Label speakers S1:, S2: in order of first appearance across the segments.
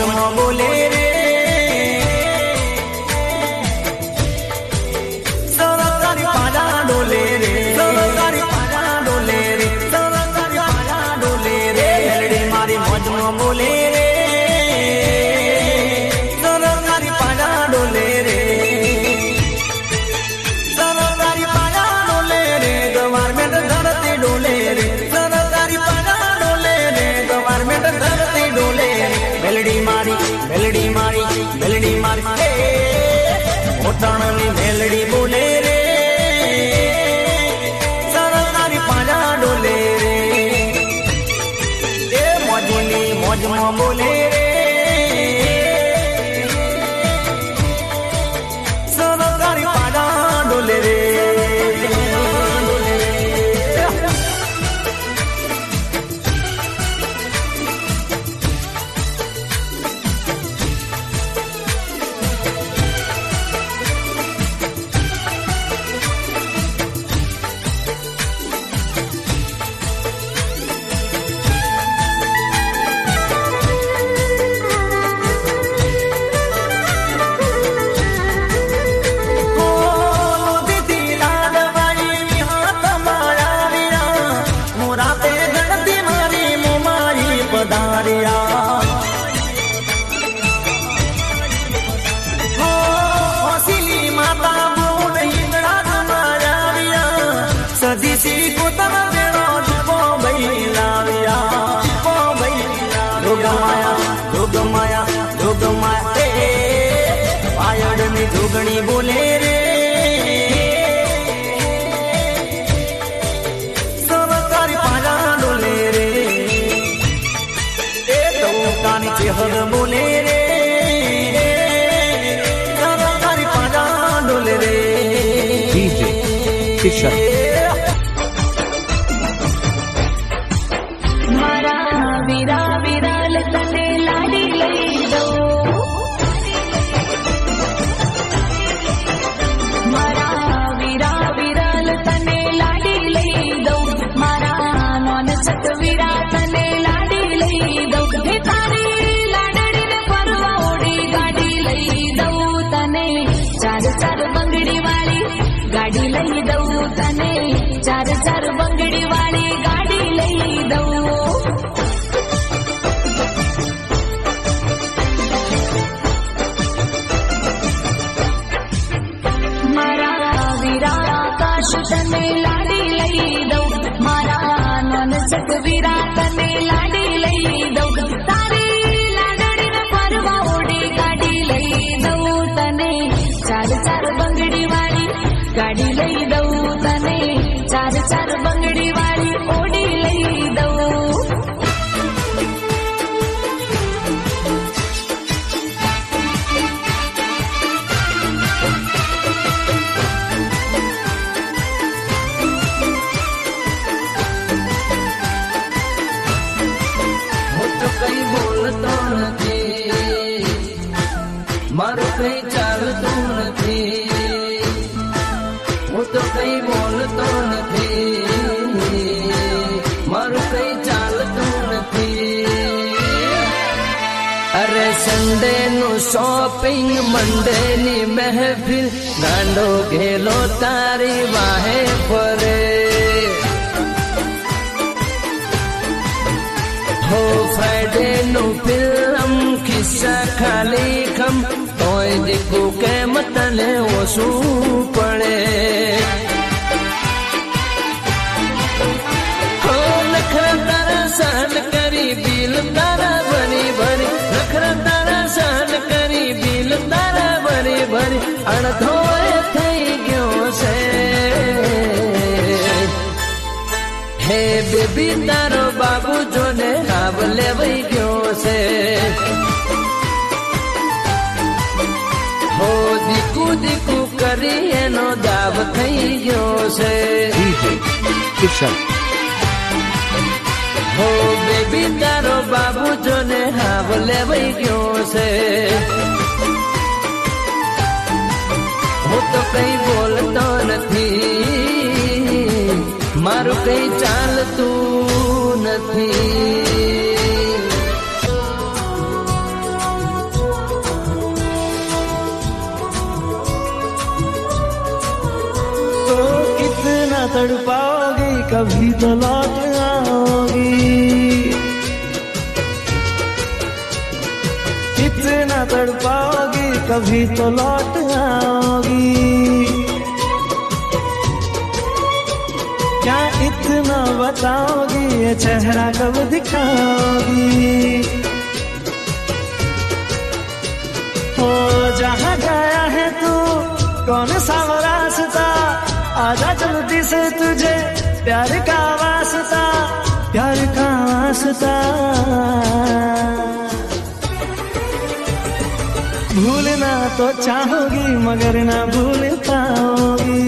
S1: મોજમાં બોલે રે સરકારી પાડા ડોલે રે સરકારી પાડા ડોલે રે સરકારી પાડા ડોલે રે મેલડી મારી મોજમાં બોલે રે સરકારી પાડા ડોલે રે સરકારી પાડા ડોલે રે ગવર્મેન્ટ ધરતી ડોલે રે સરકારી પાડા ડોલે રે ગવર્મેન્ટ ધરતી ડોલે રે મેલડી મારી મોટાણની મેલડી બોલે રે સરકારી પાડા ડોલે રે એ મોજની મોજમાં બોલે રે સરકારી પાડા ડોલે રે જોગણી બોલે રે સરકારી પાડા ડોલે રે એ ટોકાની ચેહર બોલે રે સરકારી પાડા ડોલે રે
S2: ડીજે કિશન
S3: મારા વીરા વિરાલ તને લાડી લઈ દઉં वीरा तने लाडी लई दऊ हे तारी लाडड़ी ने परवा ओडी गाड़ी लई दऊ तने चार चार बंगड़ी वाली गाड़ी लई दऊ तने चार चार बंगड़ी वाली गाड़ी लई दऊ मारा वीरा आकाश तने लाडी लई दऊ मारा वीरा तने लाडी लई दऊ तारी लाडड़ी ने परवा ओडी गाड़ी लई दऊ तने चार चार बंगड़ी वाली गाड़ी लई दऊ तने चार चार बंगड़ी वाली ओडी लई दऊ
S4: મારું કઈ ચાલતું નથી હું તો કઈ બોલતો નથી મારું કઈ ચાલતું નથી અરે સન્ડે નું શોપિંગ મંડે ની મહેફિલ ગાંડો ઘેલો તારી વાહે ફરે હો ફ્રાઈડે નું ફિલ્મ ખિસ્સા ખાલી ખમ તોય દીકુ કેમ તને ઓછું પડે હો નખરા તારા સહન કરી બિલ તારા ભરી ભરી નખરા તારા સહન કરી બિલ તારા ભરી ભરી અડધો થઈ ગયો છે હે બેબી તારો બાબુ જોને આવ લેવાઈ ગયો છે હો દીકુ દીકુ કરી એનો દાવ થઈ ગયો છે
S2: ડીજે કિશન
S4: હો બેબી તારો બાબુ જોને હાવ લેવાઈ ગયો છે હું તો કઈ બોલતો નથી મારું કઈ ચાલતું નથી तो लौट आओगी, इतना तड़पाओगी कभी तो लौट आओगी, क्या इतना बताओगी ये चेहरा कब दिखाओगी। हो जहाँ गया है तू कौन सा वो रास्ता, आजा जल्दी से तुझे प्यार का वास्ता, प्यार का वास्ता। भूलना तो चाहोगी मगर ना भूल पाओगी,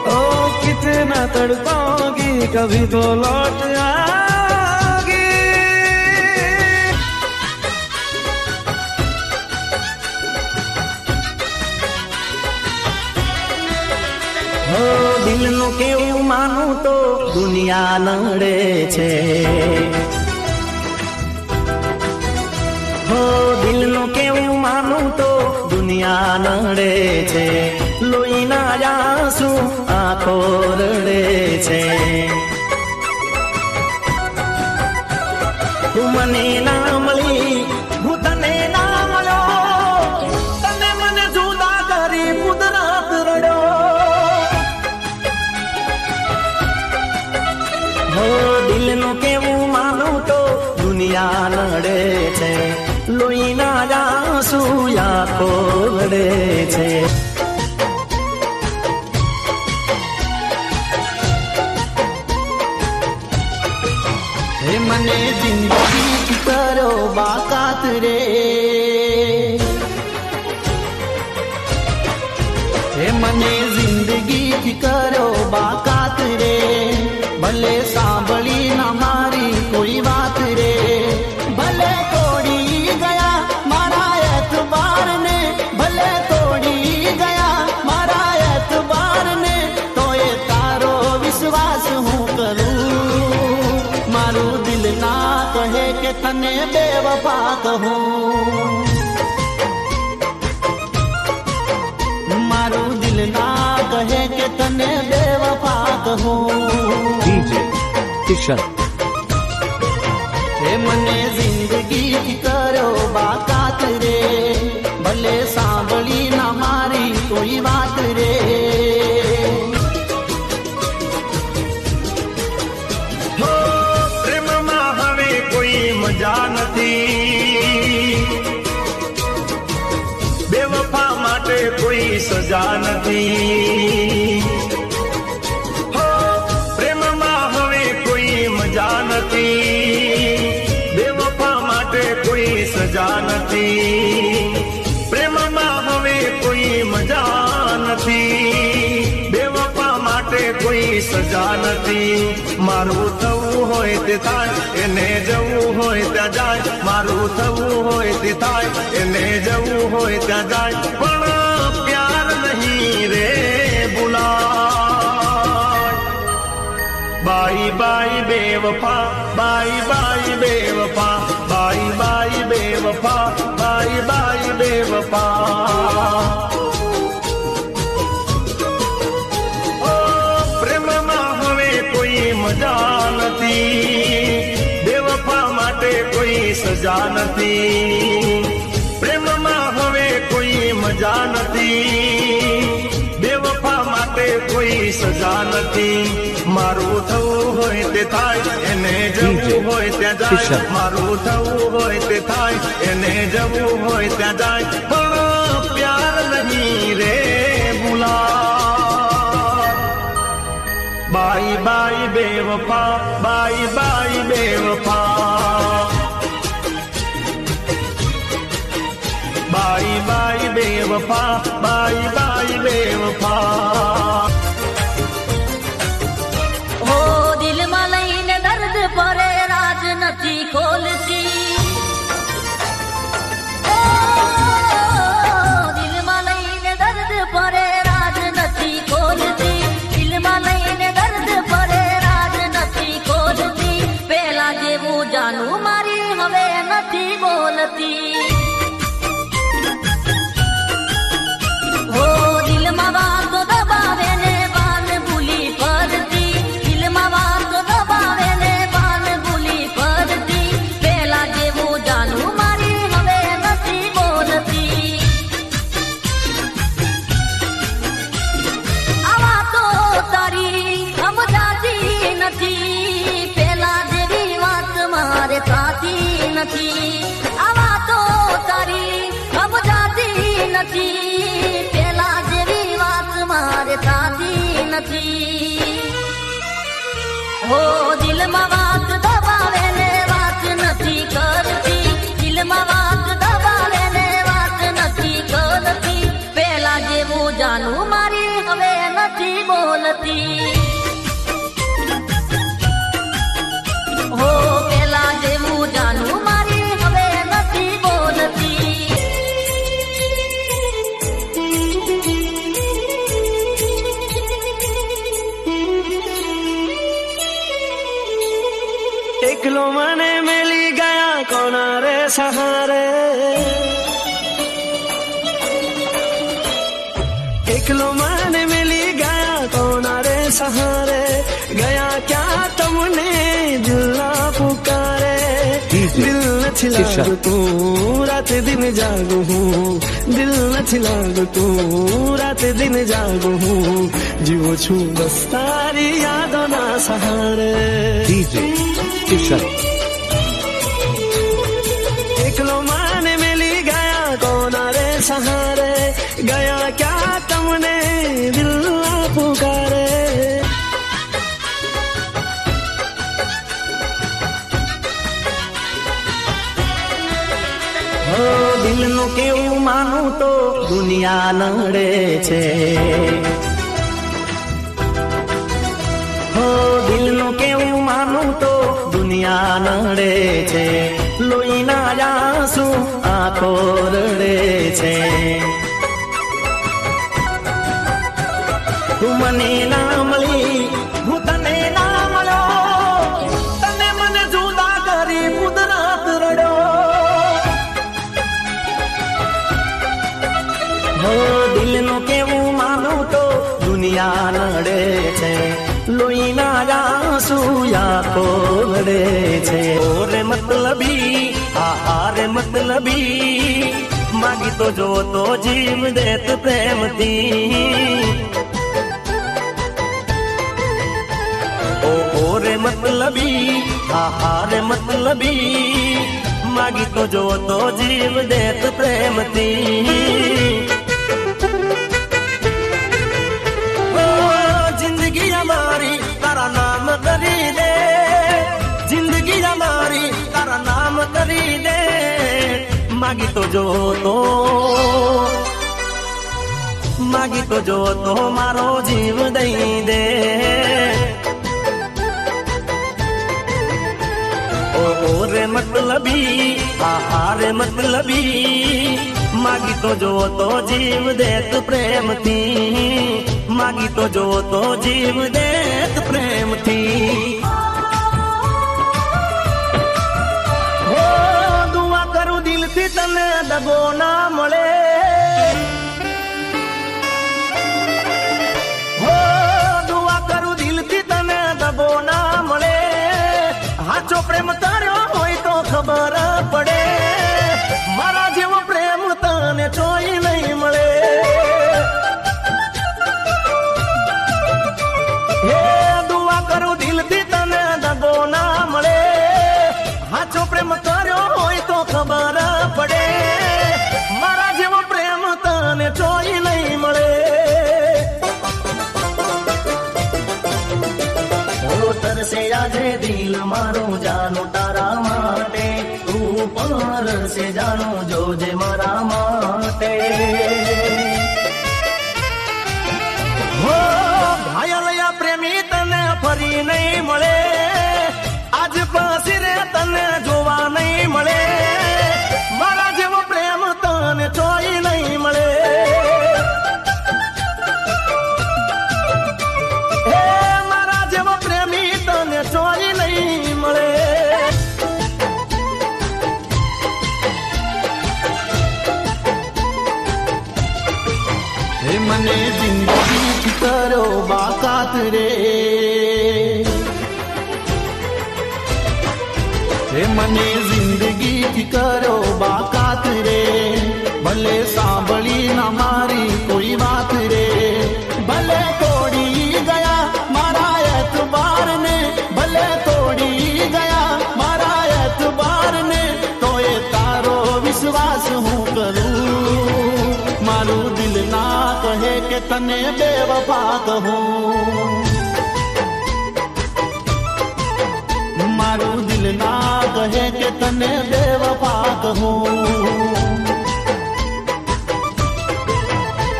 S4: ओ कितना तड़पाओगी कभी तो लौट आओगी।
S1: દિલનું કેવું માનું તો દુનિયા નડે છે, હો દિલનું કેવું માનું તો દુનિયા નડે છે, લોહીના આંસુ આંખો રડે છે, તું મને ના મળી હું તને ના મળ્યો, તને મને જુદા કરી કુદરત રડ્યો। हो दिलનું કેવું માનું તો દુનિયા નડે છે, લોહીના આંસુ આંખો રડે છે। હે મને જિંદગી કરો બાકાત રે, હે મને જિંદગી કરો બાકાત રે, ભલે સાંભળી ના મારી કોઈ વાત રે, ભલે તોડી ગયા મારા એતબાર ને, ભલે તોડી ગયા મારા એતબાર ને, તો એ તારો વિશ્વાસ હું કરું, મારું દિલ ના કહે કે તને બેવફા કહું, મારું દિલ ના કહે કે તને બેવફા કહું।
S2: DJ કિશન
S1: હે મને જિંદગી કરો બાકાત રે, ભલે સાંભળી ના મારી કોઈ વાત રે, હો પ્રેમમાં હવે કોઈ મજા નથી, બેવફા માટે કોઈ સજા નથી, મજા નથી, બેવફા માટે કોઈ સજા નથી, પ્રેમમાં હવે કોઈ મજા નથી, બેવફા માટે કોઈ સજા નથી, મારું થવું હોય તે થાય એને જવું હોય ત્યાં જાય, મારું થવું હોય તે થાય એને જવું હોય ત્યાં જાય, પણ પ્યાર નહીં રે ભૂલા। बाई बाई बेवफा, बाई बाई बेवफा, बाई बाई बेवफा, बाई बाई बेवफा। ओ प्रेम में हवे कोई मजा नहीं, बेवफा माटे कोई सजा नहीं, प्रेम में हवे कोई मजा नहीं, बेवफा माटे कोई सजा नहीं, मारू थવું હોય તે થાય એને જવું હોય ત્યાં જાય, મારું થવું હોય તે થાય એને જવું હોય ત્યાં જાય, પણ પ્યાર નહીં રે ભૂલા। બાઈ બાઈ બેવફા, બાઈ બાઈ બેવફા, बाई बाई बेवफा, बाई बाई बेवफा।
S3: हो दिल में लईने दर्द परे राज नथी खोलती, ओ दिल में लईने दर्द परे राज नथी खोलती, दिल में लईने दर्द परे राज नथी खोलती, पेला जेवू जानू मारी हवे नथी बोलती। हो दिल में वातो दबावे હો દિલમાં વાત દબાવે ને વાત નથી કરતી, દિલમાં વાત દબાવે ને વાત નથી કરતી, પેલા જેવું જાનું મારી હવે નથી બોલતી. હો પેલા જેવું જાનું મારી હવે નથી બોલતી.
S4: એકલો મને મેલી ગયા કોના રે સહારે, એકલો મને મેલી ગયા કોના રે સહારે, ગયા ક્યાં તમને દિલ ના પુકારે. દિલ નથી લાગતું રાત દિન જાગું હું, દિલ નથી લાગતું રાત દિન જાગું હું, જીવું છું બસ તારી યાદોના સહારે.
S2: DJ કિશન
S4: એકલો મને મેલી ગયા કોના રે સહારે, ગયા ક્યાં તમને દિલ ના પુકારે.
S1: હો દિલનું કેવું માનું તો દુનિયા નડે છે. હો દિલનું કેવું માનું તો દુનિયા નડે છે, લોહીના આંસુ આંખો રડે છે. તું મને ના મળી હું તને ના મળ્યો, તને મને જુદા કરી કુદરત રડ્યો. હો દિલનું કેવું માનું તો દુનિયા નડે છે, લોહીના આંસુ આંખો રડે છે. ઓરે મતલબી આરે મતલબી, માગી તો જો તો જીવ દેત પ્રેમથી. ઓરે મતલબી આરે મતલબી, માગી તો જો તો જીવ દેત પ્રેમથી. જિંદગી અમારી તારા નામ કરી દે, જિંદગી અમારી તારા નામ કરી દે, માગી તો જો તો, માગી તો જો તો મારો જીવ દઈ દે. ઓરે મતલબી આરે મતલબી, માગી તો જો તો જીવ દેત પ્રેમથી, માગી તો જો તો જીવ દેત પ્રેમથી. હો દુઆ કરું દિલથી તને દગો ના મળે, હો દુઆ કરું દિલથી તને દગો ના મળે, હાચો પ્રેમ તાર્યો હોય તો ખબર પડે, મારા જેવો પ્રેમ તને ચોઈ નહીં મળે. હે દુઆ કરું દિલથી તને દગો ના મળે, હાચો પ્રેમ કર્યો હોય તો ખબર પડે, મારા જેવો પ્રેમ તને ચોઈ નહીં મળે. તરસે આજે દિલ મારું જાનું તારા માટે, તું પણ રસે જાનું જોજે મારા માટે. હો ઘાયલયા પ્રેમી તને ફરી નહીં મળે, આજ પાછી રે તને જોવા નહીં મળે, મારા જેવો પ્રેમ તને ચોઈ નહીં મળે. ચોઈ નહીં મળે. હે મને જિંદગી કરો બાકાત રે, હે મને જિંદગી કરો બાકાત રે, ભલે સાંભળી ના મારી કોઈ વાત રે, ભલે તોડી ગયા મારા એતબાર ને, ભલે તોડી ગયા મારા એતબાર ને, તો એ તારો વિશ્વાસ હું કરું, મારું દિલ ના કહે કે તને બેવફા કહું.
S5: મારું દિલ ના કહે કે તને બેવફા કહું.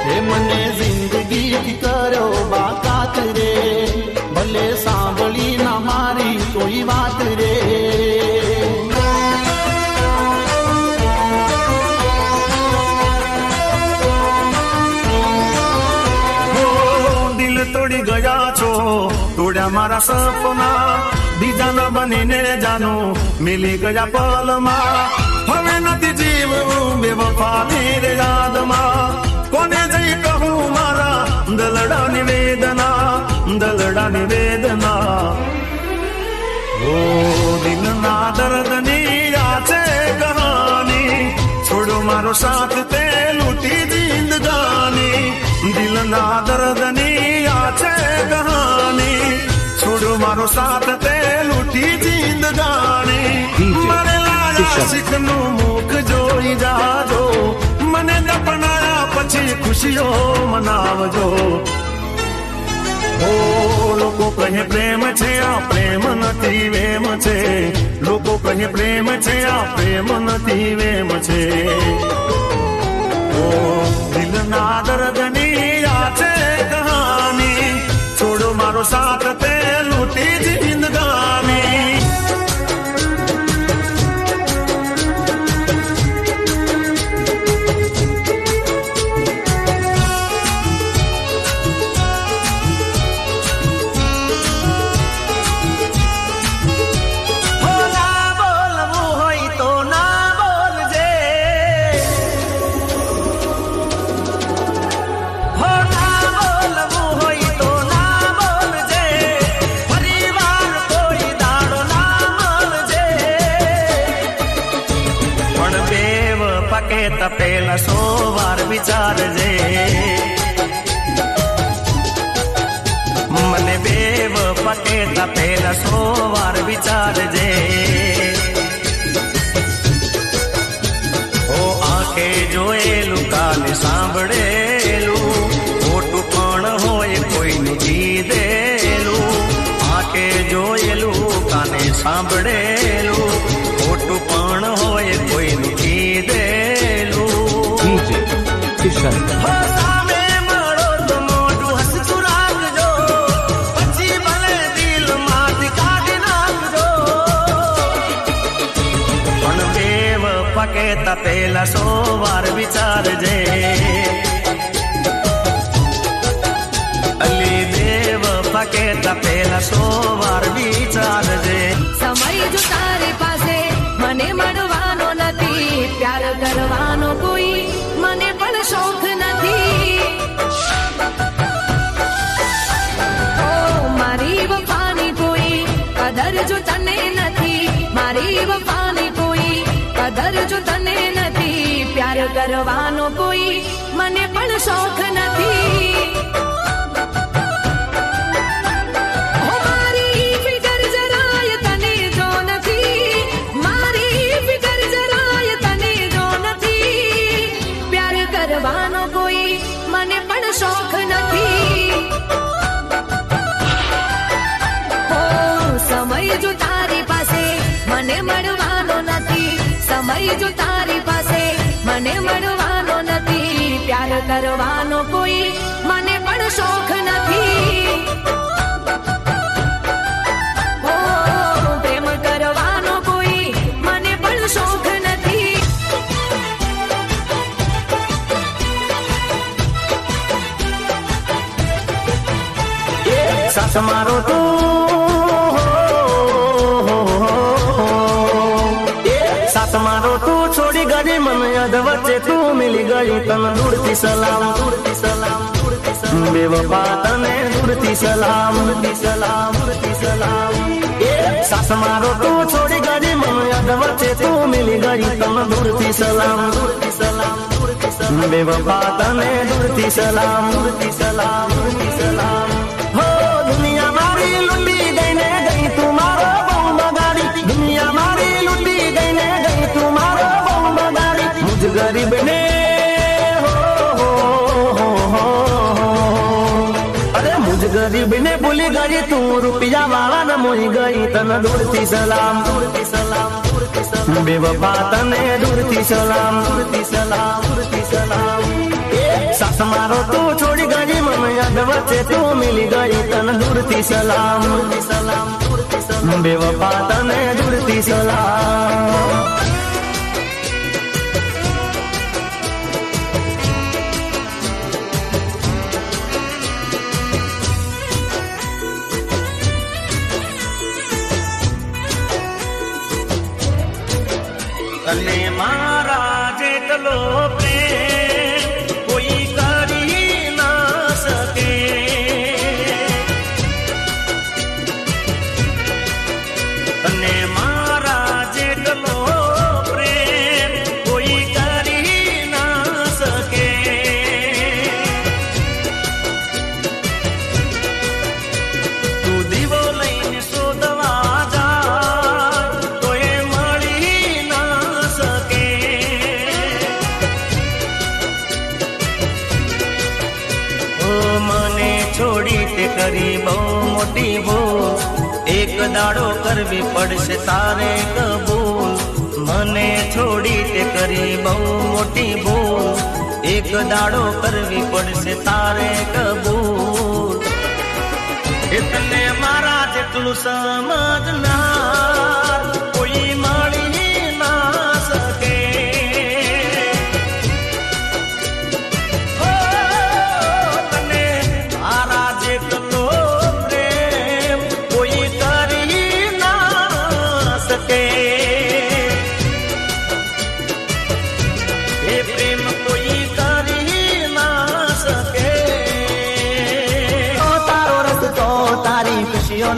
S5: હે મને જિંદગી કર્યો બાકાત રે, ભલે સાંભળી ના મારી કોઈ વાત રે.
S1: દિલ તોડી ગયા છો, તોડ્યા મારા સપના, બીજાના બનીને જાનું મિલી ગયા પલમાં. હવે નથી જીવવું બેવફાની રે યાદમાં, કોને જઈ કહું મારા દલડાની વેદના, દલડાની વેદના. ઓ દિલના દર્દની આ છે કહાની, છોડો મારો સાથ તે લૂટી જિંદગાની. દિલના દર્દની આ છે કહાની, છોડો મારો સાથ તે લૂટી જિંદગાની. મારે લાયા શીખનું મુખ જોઈ જાજો, મને દફનાયા પછી ખુશીઓ મનાવજો. ઓ લોકો કહે પ્રેમ છે આ પ્રેમ નથી વેમ છે, લોકો કહે પ્રેમ છે આ પ્રેમ નથી વેમ છે. ઓ દિલના દર્દની આ છે કહાની, છોડો મારો સાથ તે લૂટી જિંદગાની. તપેલા 100 વાર વિચારજે, મને બેવફા કહેતા પેલા 100 વાર વિચારજે. ઓ આંખે જોયેલું કાને સાંભળેલું, ખોટું પણ હોય કોઈનું કીધેલું. આંખે જોયેલું કાને સાંભળેલું, ખોટું પણ હોય કોઈનું કીધેલું.
S2: કિશન
S1: સામે મળો તો મોઢું હસતું રાખજો, પછી ભલે દિલમાંથી કાઢી નાખજો. પણ બેવફા કહેતા પેલા 100 વાર વિચારજે, અલી બેવફા કહેતા પેલા 100 વાર વિચારજે.
S3: સમય જો તારી પાસે મને મળવાનો નથી, પ્યાર કરવાનો કોઈ મને પણ શોખ નથી. ઓ મારી વફાની કોઈ કદર જો તને નથી, મારી વફાની કોઈ કદર જો તને નથી, પ્યાર કરવાનો કોઈ મને પણ શોખ નથી. કરવાનો કોઈ મને પણ શોખ નથી. ઓ સમય જો તારી પાસે મને મળવાનો નથી, સમય જો તારી પાસે મને મળવાનો નથી, પ્યાર કરવાનો કોઈ મને પણ શોખ નથી. ઓ પ્રેમ કરવાનો કોઈ મને પણ શોખ નથી.
S1: સાથ મારો તું, સાથ મારો તું છોડી ગઈ મને અધ વચ્ચે તું મિલી ગઈ, તને દૂરથી સલામ, દૂરથી સલામ, દૂરથી સલામ. બેવફા તને દૂરથી સલામ, દૂરથી સલામ, દૂરથી સલામ. સાથ મારો તું છોડી ગઈ મને અધ વચ્ચે તું મિલી ગઈ, તને દૂરથી સલામ, દૂરથી સલામ, દૂરથી સલામ. બેવફા તને દૂરથી સલામ, દૂરથી સલામ, દૂરથી સલામ. દુનિયા મારી લૂંટી ગઈને ગઈ, તું મારો બહુ બગાડી. દુનિયા મારી લૂંટી ગઈને ગઈ, તું મારો બહુ બગાડી. મુજ ગરીબ ને હો, અરે મુજ
S4: गरीब ने भूली गई तू रुपया वाला न मोही गई तन दूर थी सलाम बेवफा तने दूर थी सलाम सास मारो तू छोड़ी गई मन याद वच्चे तू मिली गई तन दूर थी सलाम बेवफा तने दूर थी सलाम
S1: तने मारा जेटलो प्रेम कोई करी ना सके तने मारा जेटलो प्रेम कोई करी ना सके तू दीवो लईने शोधवा जा छोड़ी ते करी बहु मोटी भूल एक दाड़ो करवी पड़से तारे कबूल मने छोड़ी ते करी बहु मोटी भूल एक दाड़ो करवी पड़से तारे कबूल इतने मारा जेटलू समझनार कोई मળી ना सके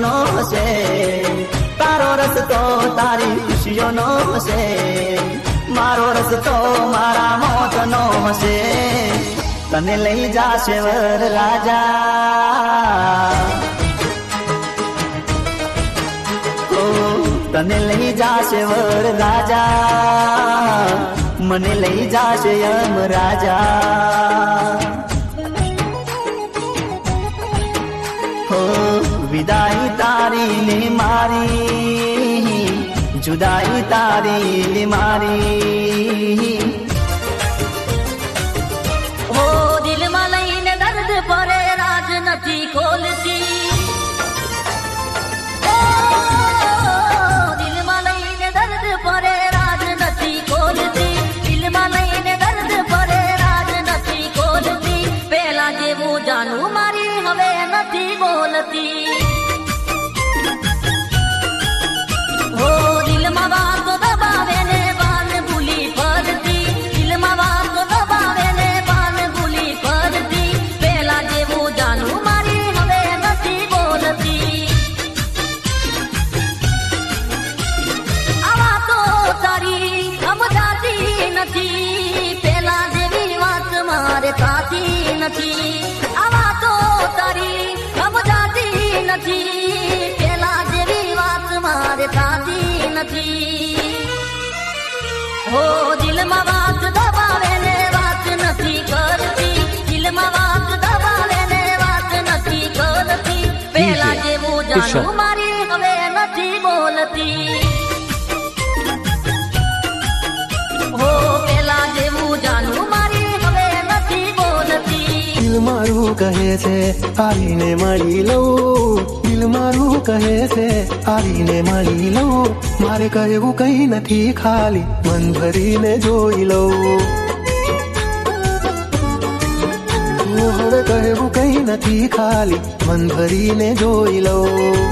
S4: નો હશે તારો રસ્તો તારી ખુશીઓ નો હશે મારો રસ્તો મારા મોત નો હશે તને લઈ જાશે વર રાજા તને લઈ જાશે વર રાજા મને લઈ જાશે યમ રાજા विदाई तारी ले मारी जुदाई तारी ले मारी
S3: ओ दिल में लईने दर्द परे राज नथी खोलती ओ दिल में लईने दर्द परे राज नथी खोलती दिल में लईने दर्द परे राज नथी खोलती पहला जेवू जानू मारी हवे नथी बोलती वातो दबावे ने बान भूली फरती दिल में वातो दबावे ने बान भूली फरती पहला जेवू जानू मारी हवे नथी बोलती आवा तो तारी समझाती नथी पहला जेवी वात मारे थाती नथी आवा तो तारी समझाती नथी पहला जेवी वात मारे थाती हो दिल में बात दबावे ने बात नथी करती दिल में बात दबावे ने बात नथी करती पहला जेवू जानू मारी हवे नथी बोलती हो पहला जेवू जानू मारी हवे नथी बोलती
S6: दिल मारू कहे छे आવીને મળી લઉં દિલ મારું કહે છે આવીને મળી લઉં મારે કહેવું કઈ નથી ખાલી મન ભરીને જોઈ લઉં હવે કહેવું કઈ નથી ખાલી મન ભરીને જોઈ લઉં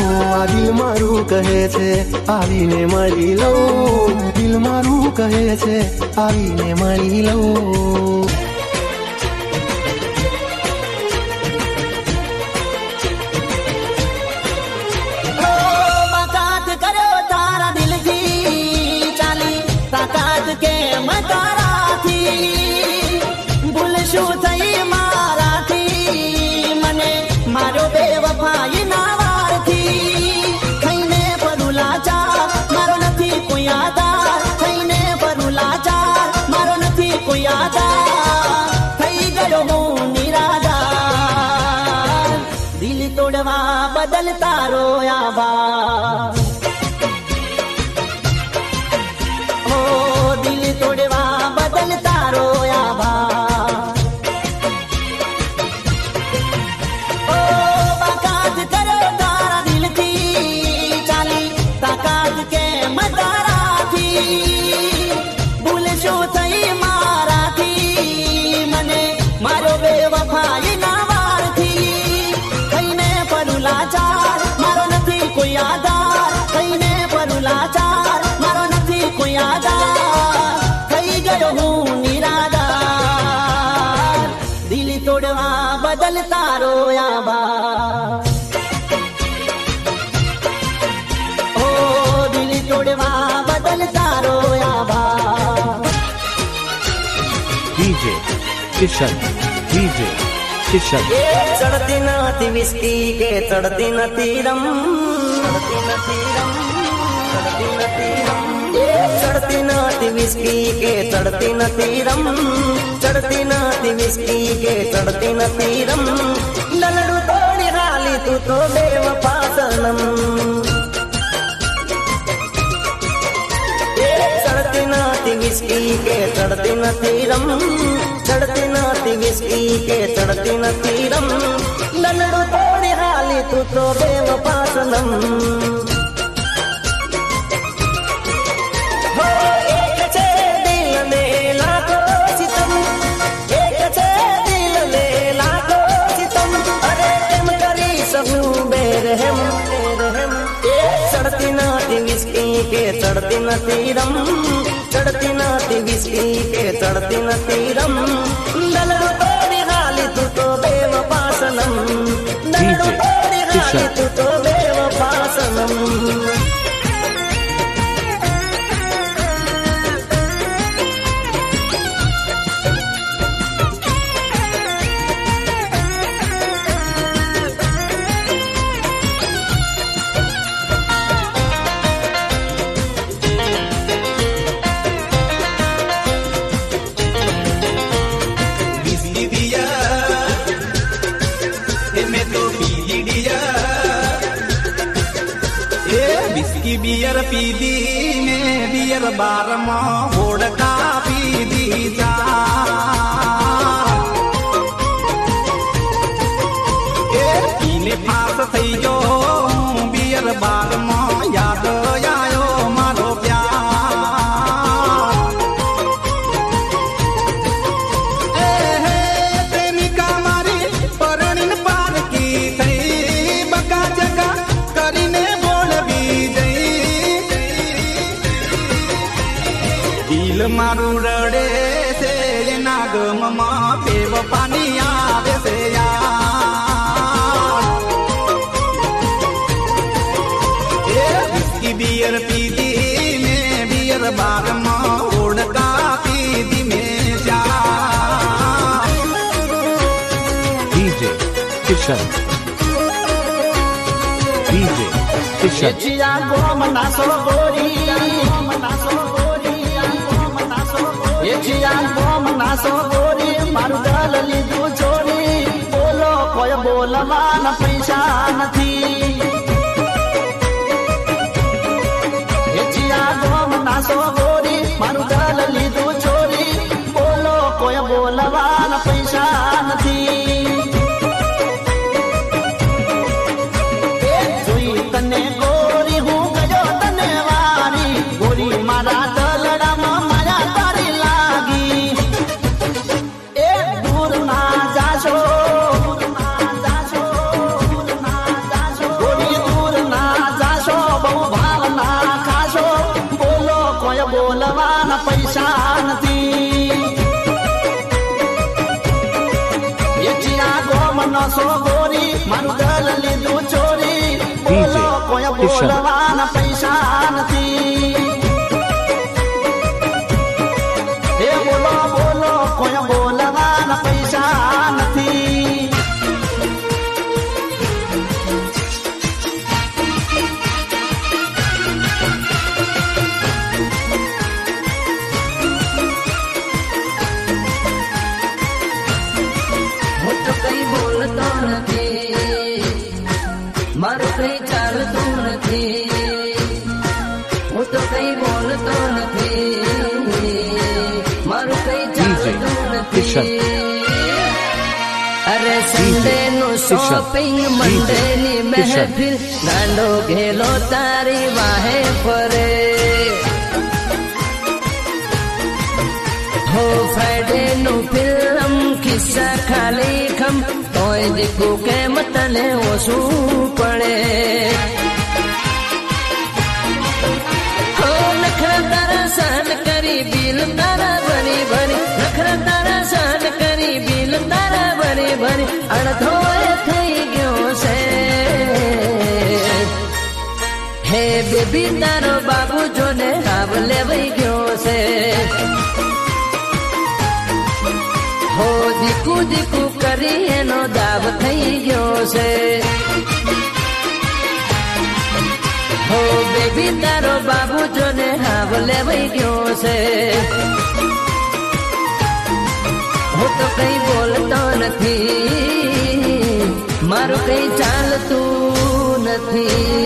S6: આ દિલ મારું કહે છે આવીને મળી લઉં દિલ મારું કહે છે આવીને મળી લઉં
S4: मारो बेवफाई ना वारथी थईने परुलाचार मारो नथी कोई आधार थईने परुलाचार मारो नथी कोई आधार તારો આભાર ઓ દિલ તોડવા બદલ તારો આભાર ઓ બાકાત કરો તારા દિલથી ચાલી તાકાત કે મતારાથી ભૂલ શું થઈ મારાથી મને મારો બેવફાઈ ના વારથી કઈને પરુલાચાર મારો નથી કોઈ આધાર કઈને પરુલાચાર મારો નથી કોઈ આધાર થઈ ગયો હું નિરાધાર દિલ તોડવા બદલ તારો આભાર ઓ દિલ તોડવા બદલ તારો આભાર
S2: DJ Kishan, DJ Kishan,
S4: ચડતી નથી વિસ્કી કે ચડતી નથી રમ ચડતી નથી રમ ચડતી નથી રમ ચડતી નથી વિસ્કી કે ચડતી નથી રમ ચડતી નથી વિસ્કી કે ચડતી નથી રમ લલડું તોડી હાલી તું તો બેવફા સનમ ચડતી નથી વિસ્કી કે ચડતી નથી રમ ચડતી નથી વિસ્કી કે ચડતી નથી રમ લલડું તોડી હાલી તું તો બેવફા સનમ હો એક છે દિલ ને લાખો સિતમ એક છે દિલ ને લાખો સિતમ અરે કેમ કરી શકું બેરહેમ બેરહેમ ચડતી નથી વિસ્કી કે ચડતી નથી રમ ચડતી નથી વિસ્કી કે ચડતી નથી રમ લલડું તોડી હાલી તું તો બેવફા સનમ લલડું તોડી હાલી તું તો બેવફા સનમ
S7: बियर पीदी ने बियर बार में वोडका पीदी जा पीने फास થઈ ગયો बियर बार में याद आयो मारो प्यार प्रेमिका मारी પરણીને પારકી થઈ બકા જગા કરીને બોલવી દિલ મારું રડે છે એના ગમમાં બેવફાની આવે છે યાર વિસ્કી બિયર પીધી ને બિયર બારમાં ઓળકા પીધી મેં જા
S2: DJ Kishan, DJ Kishan,
S4: એચિયા ગોમ નાસો ગોરી એચિયા ગોમ નાસો ગોરી મારું દલ લીધું ચોરી બોલો કોઈ બોલવાના પૈસા નથી એચિયા ગોમ નાસો ગોરી મારું દલ લીધું ચોરી બોલો કોઈ બોલવાના પૈસા નથી જોઈ તને ગોરી હું ગયો તને વારી ગોરી મારા દલડામાં માયા તારી લાગી એ દૂર ના જાશો ગોરી દૂર ના જાશો બહુ ભાવના ખાશો બોલો કોઈ બોલવાના પૈસા નથી એચિયા ગોમ નસો ગોરી મારું દલ લીધું ચોરી બોલો કોઈ બોલવાના પૈસા નથી એ બોલો બોલો કોઈ બોલવાના પૈસા નથી
S3: હું તો કઈ બોલતો નથી મારું પ્રેમ
S4: કઈ ચાલતું નથી, હું તો કઈ બોલતો નથી, મારું કઈ ચાલતું નથી. અરે સંડે નું શોપિંગ, મંડે ની મહેફિલ, ગાંડો ઘેલો તારી વાહે ફરે. હો ફ્રાઈડે નું ફિલ્મ, ખિસ્સા ખાલી ખમ, તોય દીકું કેમ તને ઓછું પડે. હો નખરા તારા સહન કરી, બિલ તારા ભરી ભરી, નખરા તારા સહન કરી, બિલ તારા ભરી ભરી, અડધો થઈ ગયો છે. હે બેબી તારો બાબુ જોને રાવ લેવાઈ ગયો છે. હો દીકુ દીકુ કરી એનો દાવ થઈ ગયો છે. હો બેબી તારો બાબુ જોને હાવ લેવાઈ ગયો છે. હું તો કઈ બોલતો નથી, મારું કઈ ચાલતું નથી.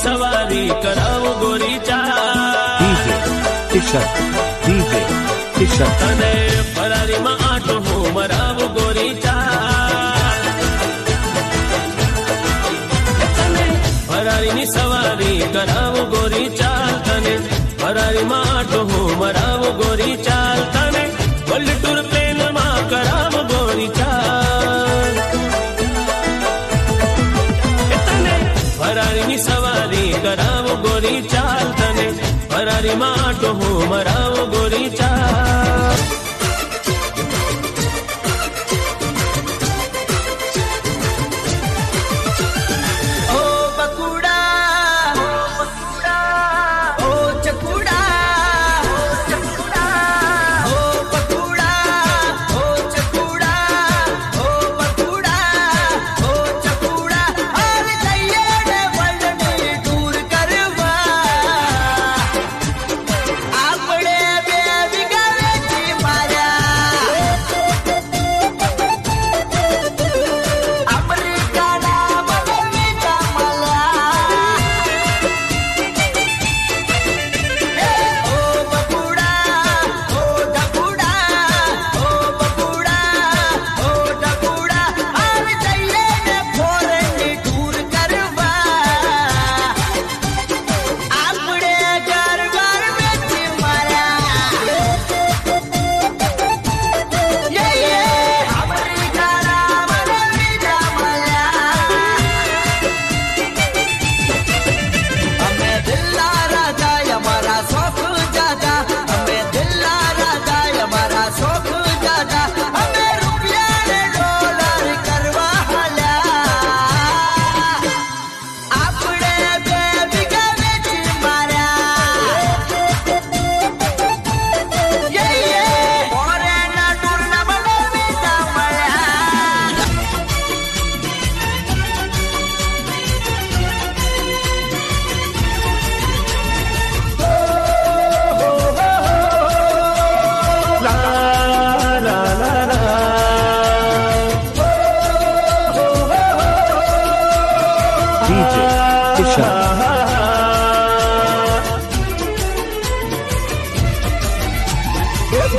S8: સવારી કરાવું ગોરી ચા,
S2: DJ કિશન, DJ કિશન,
S8: તને ફરારીમાં આટો હું મરાવું ગોરી ચા. તને ફરારીની સવારી કરાવું ગોરી ચાલ, તને ફરારીમાં આટો હું મરાવું ગોરી ચાલ, તને વર્લ્ડ ટૂર પ્લેનમાં કરાવું ગોરી ચાલ. ફરારીની સવારી કરાવો ગોરી ચાલ, તને ફરારીમાં આટો હું મરાવો ગોરી ચાલ.
S4: ઓ બકુડા, ઓ ચકુડા, ઓ બકુડા, ઓ ચકુડા, ઓ બકુડા, ઓ ચકુડા, અરે તૈયાર વર્લ્ડની ટૂર કરવા આપણે બે વિગાવે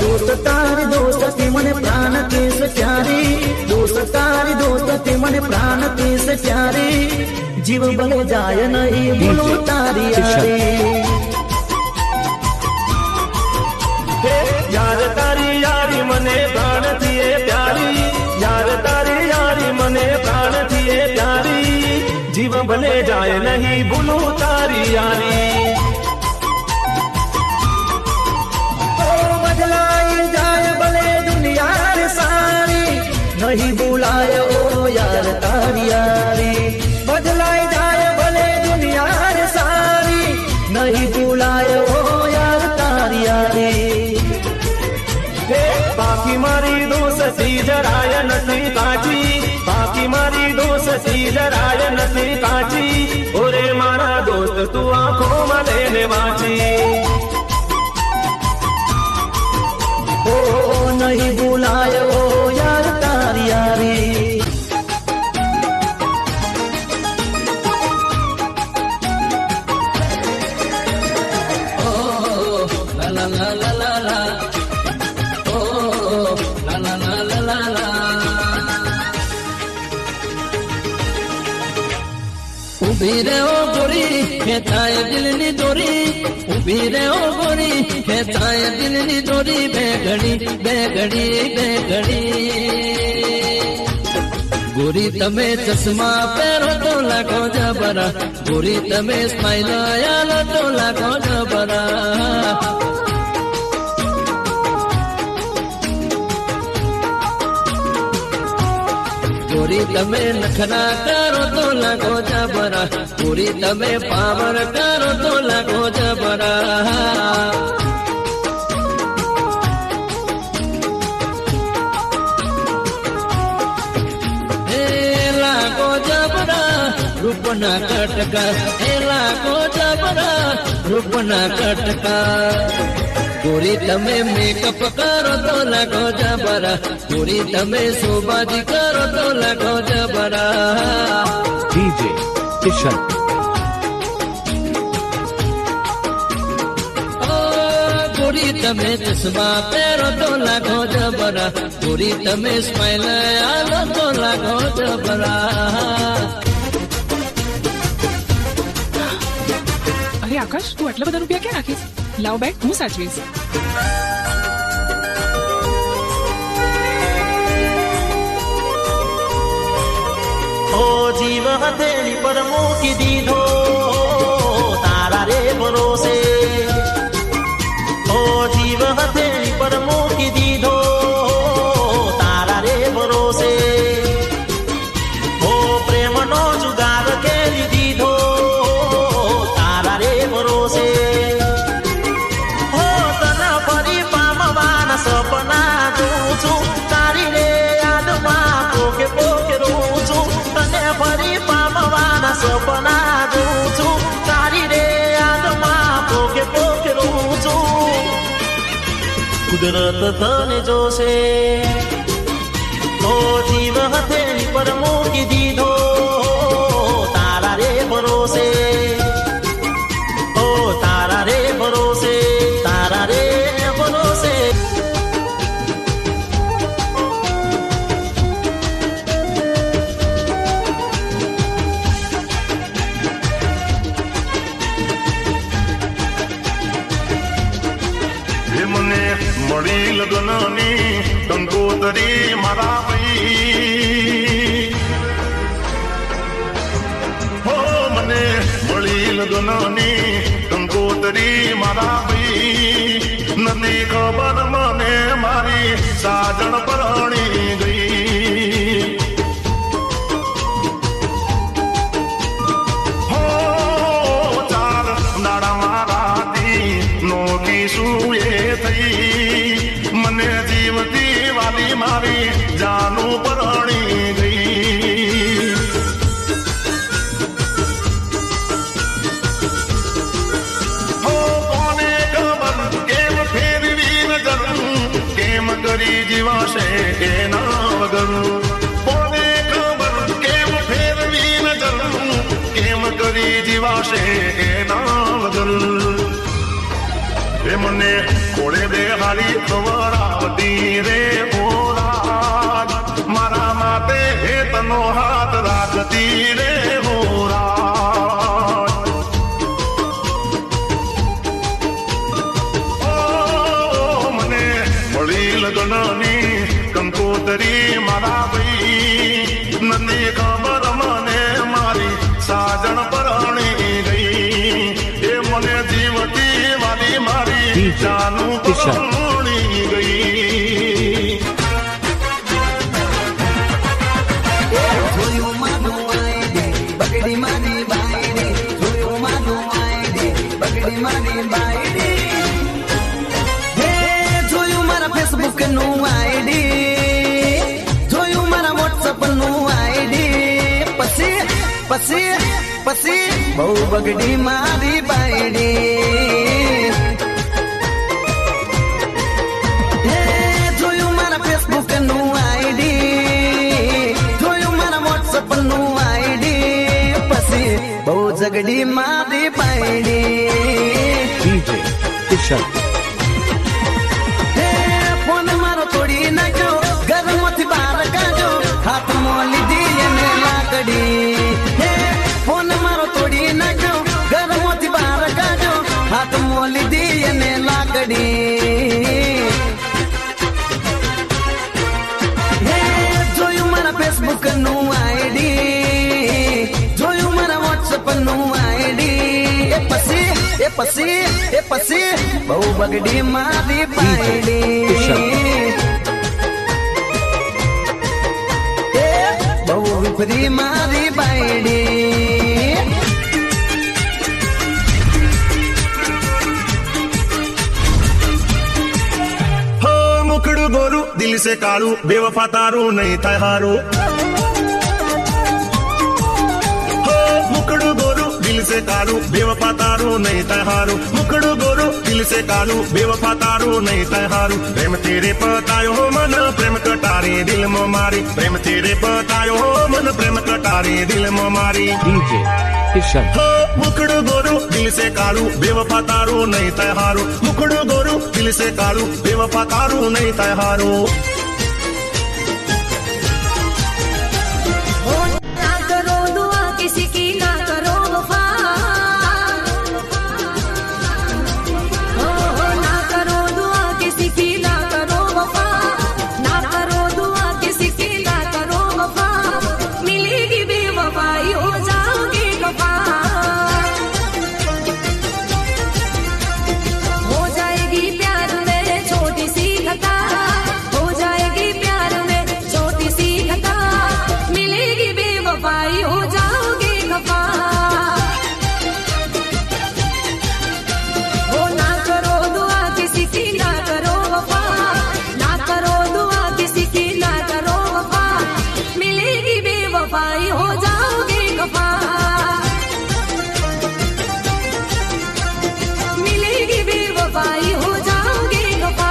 S4: दोस्त तारी दोस्ती मने प्राण केस प्यारी दोस्त तारी दोस्ती मने प्राण केस प्यारी जीव बने जाय नहीं बोलो तारी यारी
S8: यार तारी यारी मने प्राण थिए प्यारी यार तारी यारी मने प्राण थिए प्यारी जीव भले जाए नहीं भूलू तारी यारी
S4: बदलाई जाए भले दुनिया रे सारी नहीं बुलाए ओ यार तारी यारी बदलाई जाए भले दुनिया रे सारी नहीं बुलाए ओ यार तारी यारी
S8: बाकी मारी दोस्ती जराय नथी काची बाकी मारी दोस्ती जराय नथी काची ओरे मारा दोस्त तू आंखों में लेने वाची
S4: ओ नहीं बुलाए ओ यार तारी यारी ओ ला ला ला ला ला ला ओ ला ला ला ला ला ला उभी रे ओ गोरी खेताय दिलनी दोरी उभी रे ओ गोरी खेताय दिलनी दोरी बेगड़ी बेगड़ी बेगड़ी गोरी तमे चश्मा પહેરો તો લાગો જબરા गोरी तमे સ્માઈલ આલો તો લાગો જબરા गोरी तमे नखरा करो तो लगो जबरा गोरी तमे पावर करो तो लगो जबरा लागो जबरा रूपना कटका लागो जबरा रूपना कटका गोरी तमे मेकअप करो तो लगो जबरा गोरी तमे शोबाजी करो तो लगो जबरा
S2: DJ Kishan
S4: गोरी तमे चश्मा પહેરો તો लगो जबरा गोरी तमे स्माइल आलो तो लगो जबरा
S9: અરે આકાશ તું આટલા બધા રૂપિયા ક્યાં નાખીશ લાવ બેગ હું સાચવીશ
S5: ओ जीव हथेली पर मूकी दीधो तारा रे भरोसे ओ जीव हथेली पर मूकी दीधो तारा रे भरोसे ओ प्रेम नो जुगार खेली दीधो तारा रे भरोसे ओ तना फरी पामवाना सपना जोऊं छुं तारी रे यादमा पोके पोके रोऊं छुं तने फरी पामवाना सपना जोऊं छुं तारी रे यादमा पोके पोके रोऊं छुं कुदरत तने जोशे ओ जीव हथेली पर मूकी दीधो तारा रे भरोसे ओ तारा रे भरोसे तारा रे भरोसे
S1: મને મળી લગ્નની કંકોતરી મારા ભાઈ હો મને મળી લગ્નની કંકોતરી મારા ભાઈ નથી ખબર મને મારી સાજણ પરણી ગઈ હો ચાર દાડા મારાથી નોકી સુએ મને જીવતી વાલી મારી જાનું પરણી ગઈ હો કોને ખબર કેમ ફેરવી નજર કેમ કરી જીવાશે એના વગર કોને ખબર કેમ ફેરવી નજર કેમ કરી જીવાશે એના વગર પ્રેમને કોળે બે હાલી ખવડાવતી રે હોરા મારા માટે હેતનો હાથ રાખતી રે હોરા મને મળી લગ્નની કંકોતરી મારા ભાઈ નથી ખબર મને મારી સાજણ પરણી ગઈ એ મને જીવતી વાલી મારી જાનું પરણી ગઈ
S4: જોયું માનું આયડે બગડી મારી બાયડે જોયું માનું આયડે બગડી મારી બાયડે હે જોયું મારા ફેસબુક નું આઈડી જોયું મારા વોટ્સઅપ નું આઈડી પછી બહુ બગડી મારી બાયડી હે જોયું મારા ફેસબુક નું આઈડી જોયું મારા વોટ્સઅપ નું આઈડી પછી બહુ ઝગડી મારી બાયડી
S2: DJ કિશન
S4: ફોન મારો તોડી નાખ્યો ઘરમાંથી બહાર કાઢ્યો હાથમાં લીધી એને લાકડી ફોન મારો તોડી નાખ્યો ઘરમાંથી બહાર કાઢ્યો હાથમાં લીધી એને લાકડી જોયું મારા ફેસબુક નું આઈડી જોયું મારા વોટ્સઅપ નું આઈડી એ પછી બહુ બગડી મારી બાયડી બહુ વિફરી મારી બાયડી
S1: હો મુખડું ગોરું દિલ સે કાળું બેવફા તારું નહીં થાય હારું હો મુખડું ગોરું દિલ સે કાળું બેવફા તારું નહીં થાય હારું મુખડું ગોરું દિલ સે કાળું બેવફા તારું નહીં થાય હારું પ્રેમ તેરે પતાયો મન પ્રેમ કટારી દિલમાં મારી પ્રેમ તેરે પતાયો મન પ્રેમ કટારી દિલમાં મારી
S2: DJ કિશન
S1: હો મુખડું ગોરું દિલ સે કાળું બેવફા તારું નહીં થાય હારું મુખડું ગોરું દિલ સે કાળું બેવફા તારું નહીં થાય હારું
S3: ना करो दुआ किसी की ना करो वफा ना करो दुआ किसी की ना करो वफा ना करो दुआ किसी की ना करो वफा मिलेगी बेवफाई हो जाओगे खफा हो जाएगी प्यार में छोटी सी खता हो जाएगी प्यार में छोटी सी खता मिलेगी बेवफाई हो जाओगे खफा हो ना करो दुआ किसी की ना करो वफा ना करो दुआ किसी की ना करो वफा मिलेगी बेवफाई हो जाओगे खफा मिलेगी बेवफाई हो जाओगे खफा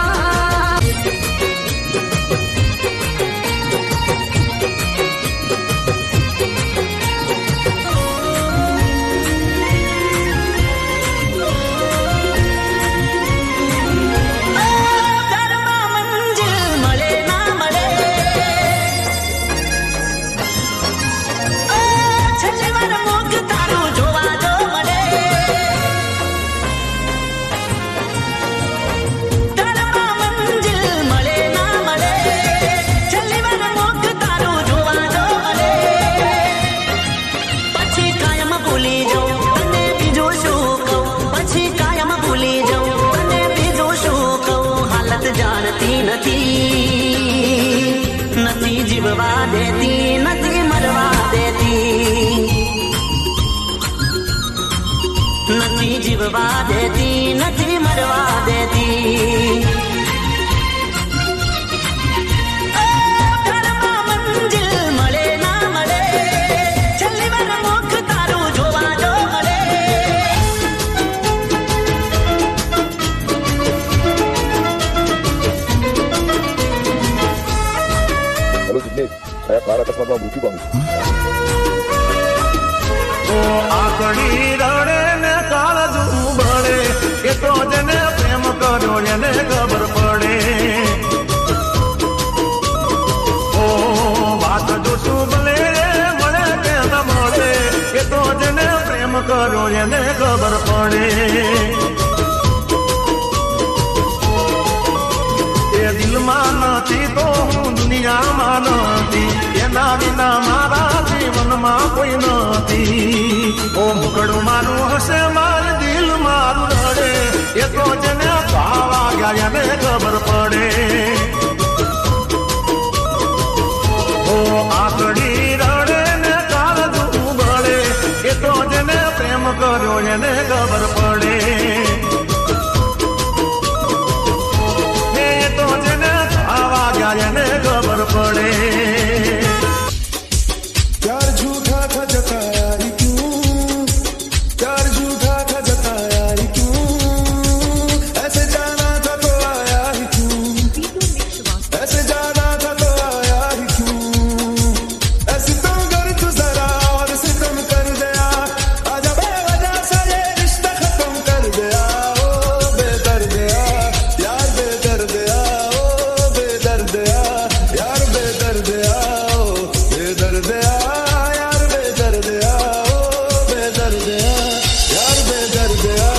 S10: નથી જીવવા દેતી નથી મરવા દેતી નથી જીવવા દેતી નથી મરવા દેતી મંજિલ મળે ના મળે છેલ્લી વાર મુખ તારું જોવા જો મળે
S11: saya કાર અકસ્માતમાં મૃત્યુ પામ્યું
S1: આકડી રડે ને કાળજું બળે એ તો જેને પ્રેમ કર્યો એને ખબર પડે. એ દિલમાં નથી તો હું દુનિયામાં નથી, એના વિના મારા જીવનમાં કોઈ નથી. ઓ મુકડું મારું હશે મારું દિલ મારું રડે, એ તો જેને ભાવા ગયા એને ખબર પડે. ઓ આકડી રડે ને કાળજું બળે, એ તો જેને પ્રેમ કર્યો એને ખબર પડે. એ તો જેને ભાવા ગયા એને ખબર પડે.
S11: प्यार झूठा था जताया ही क्यों, प्यार झूठा था जताया ही क्यों, ऐसे जाना था तो आया ही क्यों, ऐसे जाना था तो आया ही क्यों, ऐसे तुम कर तू जरा और सितम कर दिया, आजा बेवजह से ये रिश्ता खत्म कर दिया. ओ बेदर्दिया यार बेदर्दिया, ओ बेदर्दिया यार बेदर्दिया, ओ बेदर्दिया यार बेदर्दिया, ओ बेदर्दिया यार बेदर्दिया.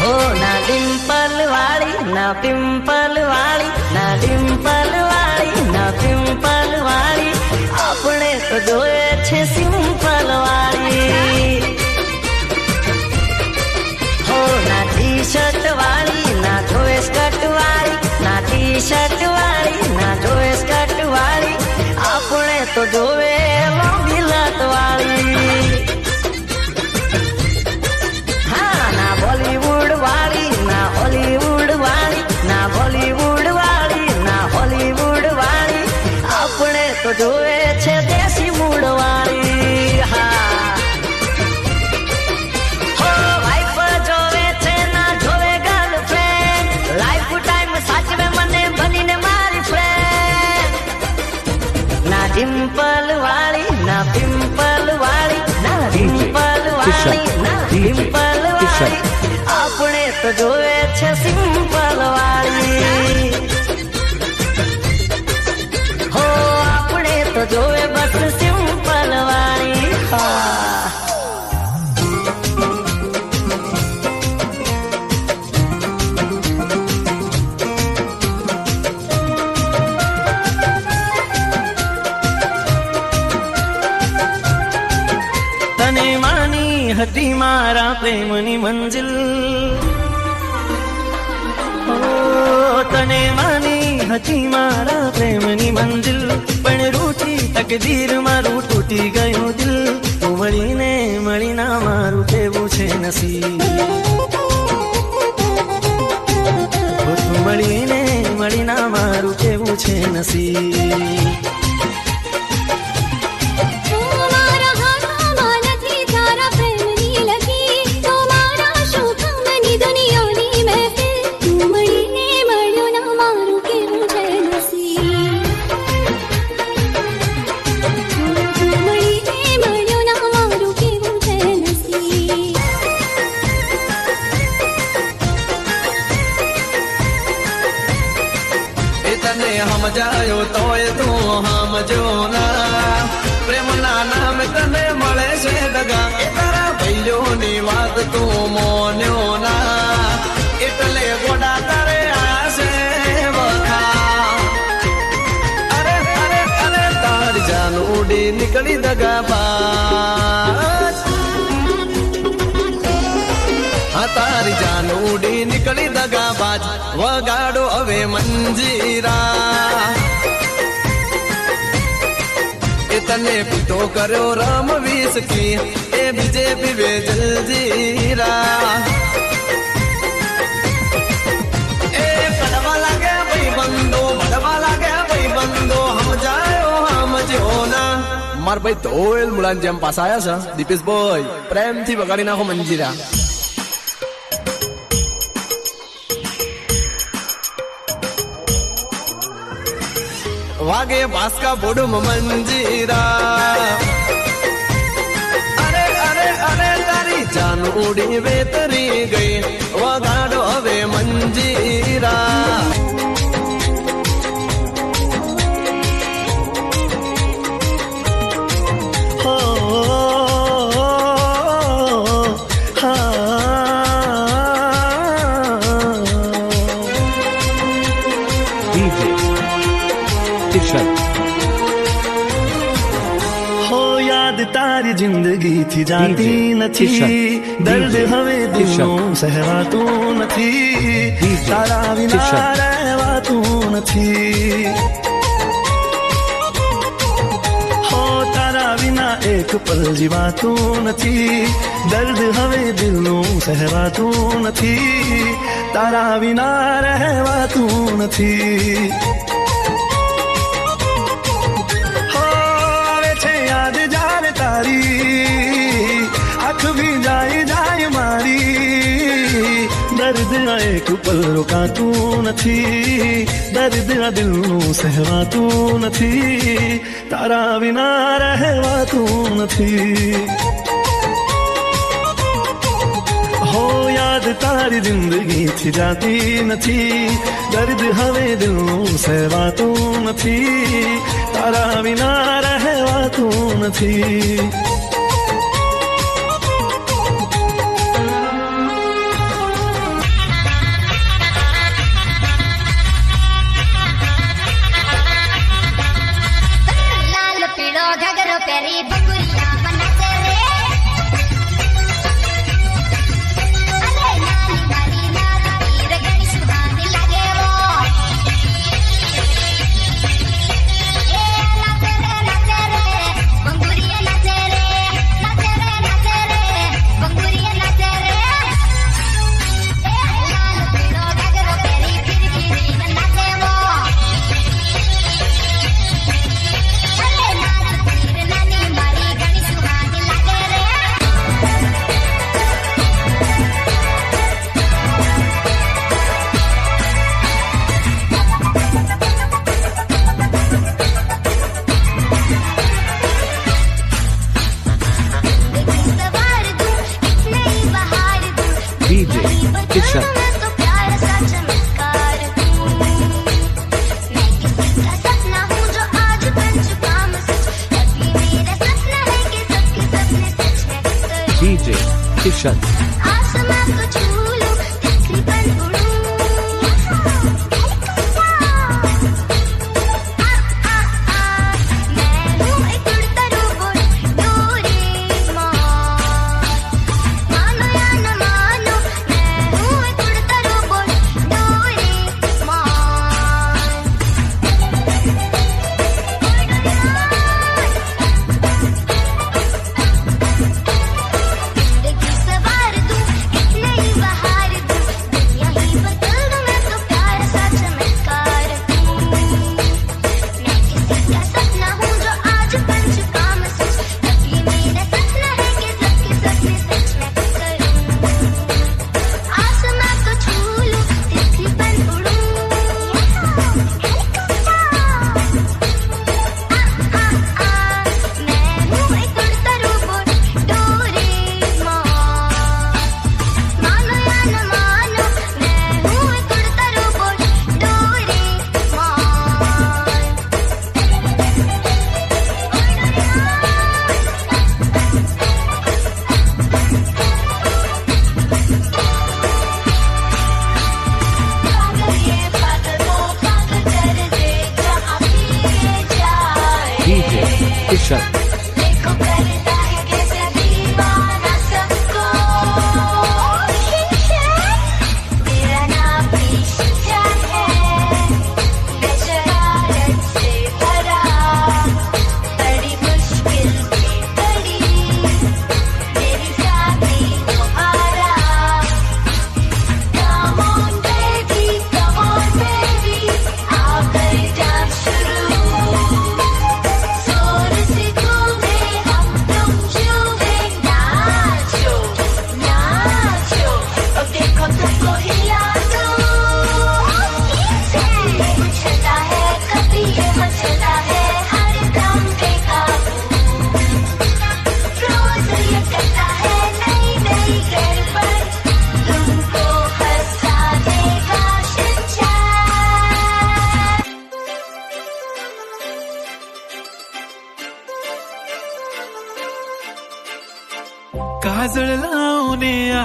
S10: હો ના ડિમ્પલ વાળી, ના પિમ્પલ વાળી, ના ડિમ્પલ વાળી, ના પિમ્પલ વાળી, આપણે તો જોઈએ છે સિમ્પલ વાળી. હો ના ટી શર્ટ વાળી, ના ધોએ સ્કર્ટ વાળી, ના ટી શર્ટ વાળી, ના ધોએ સ્કર્ટ વાળી, આપણે તો જોવે લાંબી લટ વાળી. હા ના બોલીવુડ વાળી, ના હોલીવુડ વાળી, ના બોલીવુડ વાળી, ના હોલીવુડ વાળી, આપણે તો જોવે છે દેશી મૂડ વાળી. હા હો વાઈફ જોવે છે ના જોવે ગર્લફ્રેન્ડ, લાઈફ ટાઈમ સાચવે મને બનીને મારી ફ્રેન્ડ. ના ડિમ્પલ વાળી, ના પિમ્પલ વાળી, ના ડિમ્પલ વાળી, ના ડિમ્પલ વાળી, આપણે તો જોવે છે સિમ્પલ વાળી. હો આપણે તો જોવે બસ સિમ્પલ વાળી. હા તને માની હતી મારા પ્રેમની મંજિલ, ઓ તને માની હતી મારા પ્રેમની મંજિલ, પણ રૂઠી તકદીર મારું તૂટી ગયું દિલ. તું મળીને મળીના મારું કેવું છે નસીબ, તું મળીને મળીના મારું કેવું છે નસીબ. સમજાયો તોય તું સમજો ના, પ્રેમના નામે તને મળે છે દગા, એ તારા ભાઈઓની વાત તું મોન્યો ના, એટલે ગોડા તારે આશે વખા. અરે અરે અરે તારી જાન ઉડી નીકળી દગા બાજ, હા તારી જાન ઉડી નીકળી દગા બાજ, વગાડો હવે મંજીરા. એ તને પીતો કર્યો રામ વિસ્કી, એ બીજે પીવે જલજીરા. એ કડવા લાગે ભાઈ બંધો, બળવા લાગે ભાઈ બંધો, સમજાયો સમજો ના,
S4: અમાર ભાઈ ધોયેલ મુલાન જેમ પાછા આયા છે દીપેશભાઈ પ્રેમથી વગાડી નાખો મંજીરા. વાગે બાસ્કા બોડુમ મંજીરા, અરે અરે અરે તારી જાન ઉડી વેતરી ગઈ, વગાડો હવે મંજીરા.
S1: તારી જિંદગી થી જાતી નથી, દર્દ હવે દિલનું સહેવાતું નથી, તારા વિના રહેવાતું નથી. હો તારા વિના એક પલ જીવાતું નથી, દર્દ હવે દિલનું સહેવાતું નથી, તારા વિના રહેવાતું નથી. આંખ ભી જાય મારી, દર્દ એક પલ રોકાતું નથી, દર્દ દિલનું સહેવાતું નથી, તારા વિના રહેવાતું નથી. હો યાદ તારી જિંદગી થી જાતી નથી, દર્દ હવે દિલનું સહેવાતું નથી, તારા વિના રહેવાતું નથી.
S2: DJ Kishan.
S3: सवार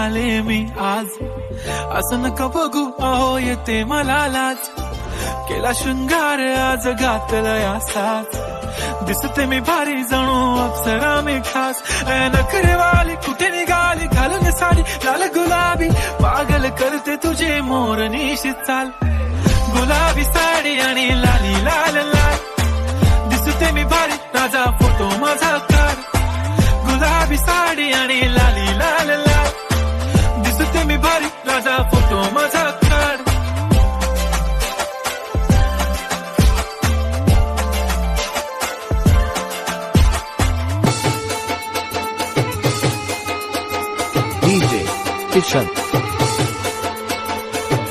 S11: आले मी आज, असं नका बघू अहो येते मला लाज, केला शृंगार आज घातला या साज, दिसते मी भारी जणू अप्सरा मी खास, नखरेवाली कुठे निघाली घालून साडी लाल गुलाबी, पागल करते तुझे मोरनीशी चाल, गुलाबी साडी आणि लाली लाल लाल, दिसते मी भारी राजा फोटो माझा काढ, गुलाबी साडी आणि लाली लाल लाल, दिसते मी भारी राजा फोटो माझा काढ.
S2: DJ Kishan,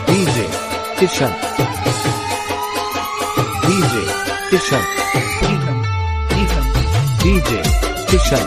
S2: DJ Kishan, DJ Kishan, DJ Kishan. DJ Kishan.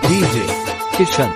S2: DJ Kishan. DJ Kishan.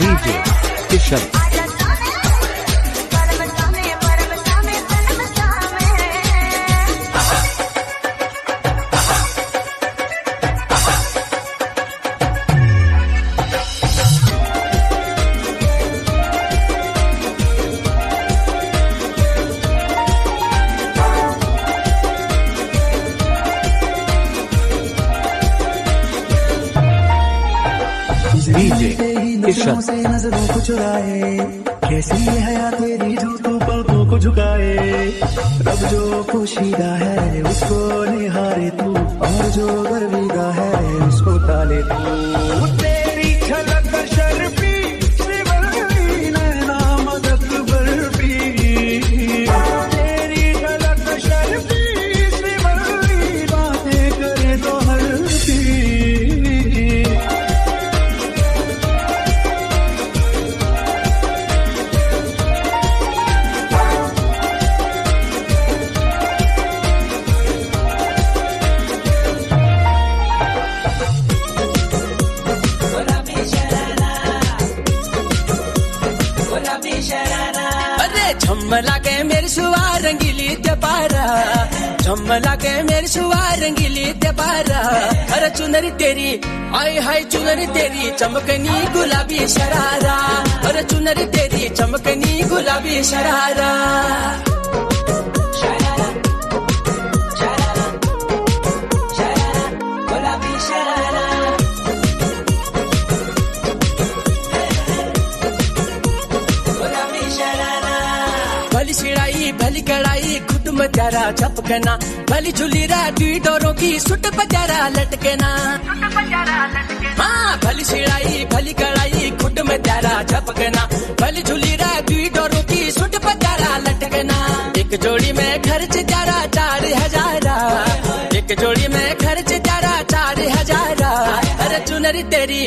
S2: DJ Kishan.
S6: से नजरों को चुराए, कैसी है हयात तेरी जो तू पलकों को झुकाए, रब जो पोशीदा है उसको निहारे तू, और जो गर्विदा है उसको ताले तू, तेरी झलक शर्फी सिवरवी नैना मदक बर्फी, तेरी झलक शर्फी सिवरवी बातें करे तो हल्की,
S4: झम्मला के मेरी सुवार रंगीली त्योपारा, झम्मला के मेरी सुवार रंगीली त्योपारा, अरे चुनरी तेरी आई हाय चुनरी तेरी चमकनी गुलाबी शरारा, अरे चुनरी तेरी चमकनी गुलाबी शरारा, गुलाबी शरारा, भली सिड़ाई भली कड़ाई खुद में प्यारा झपकना भली झुली दी डोरों की सुट पजारा लटकना हाँ भली सिड़ाई भली कड़ाई खुट में प्यारा झपकना भली झुली दी डोरों की सुट पजारा लटकना एक जोड़ी में खर्च जारा 4,000 एक जोड़ी में खर्च जारा 4,000 अरे चुनरी तेरी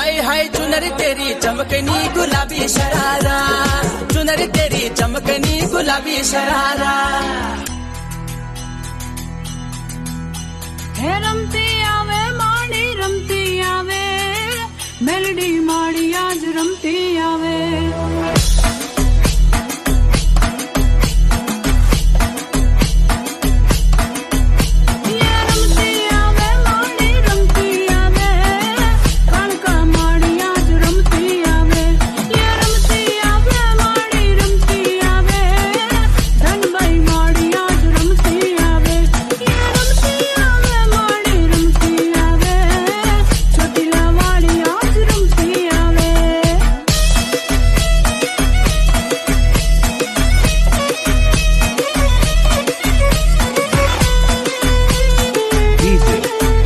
S4: आए हाय चुनरी तेरी चमकनी गुलाबी शरारा चुनरी तेरी चमकनी गुलाबी शरारा
S3: હે રમતી આવે માડી રમતી આવે મેલડી માડી આજ રમતી આવે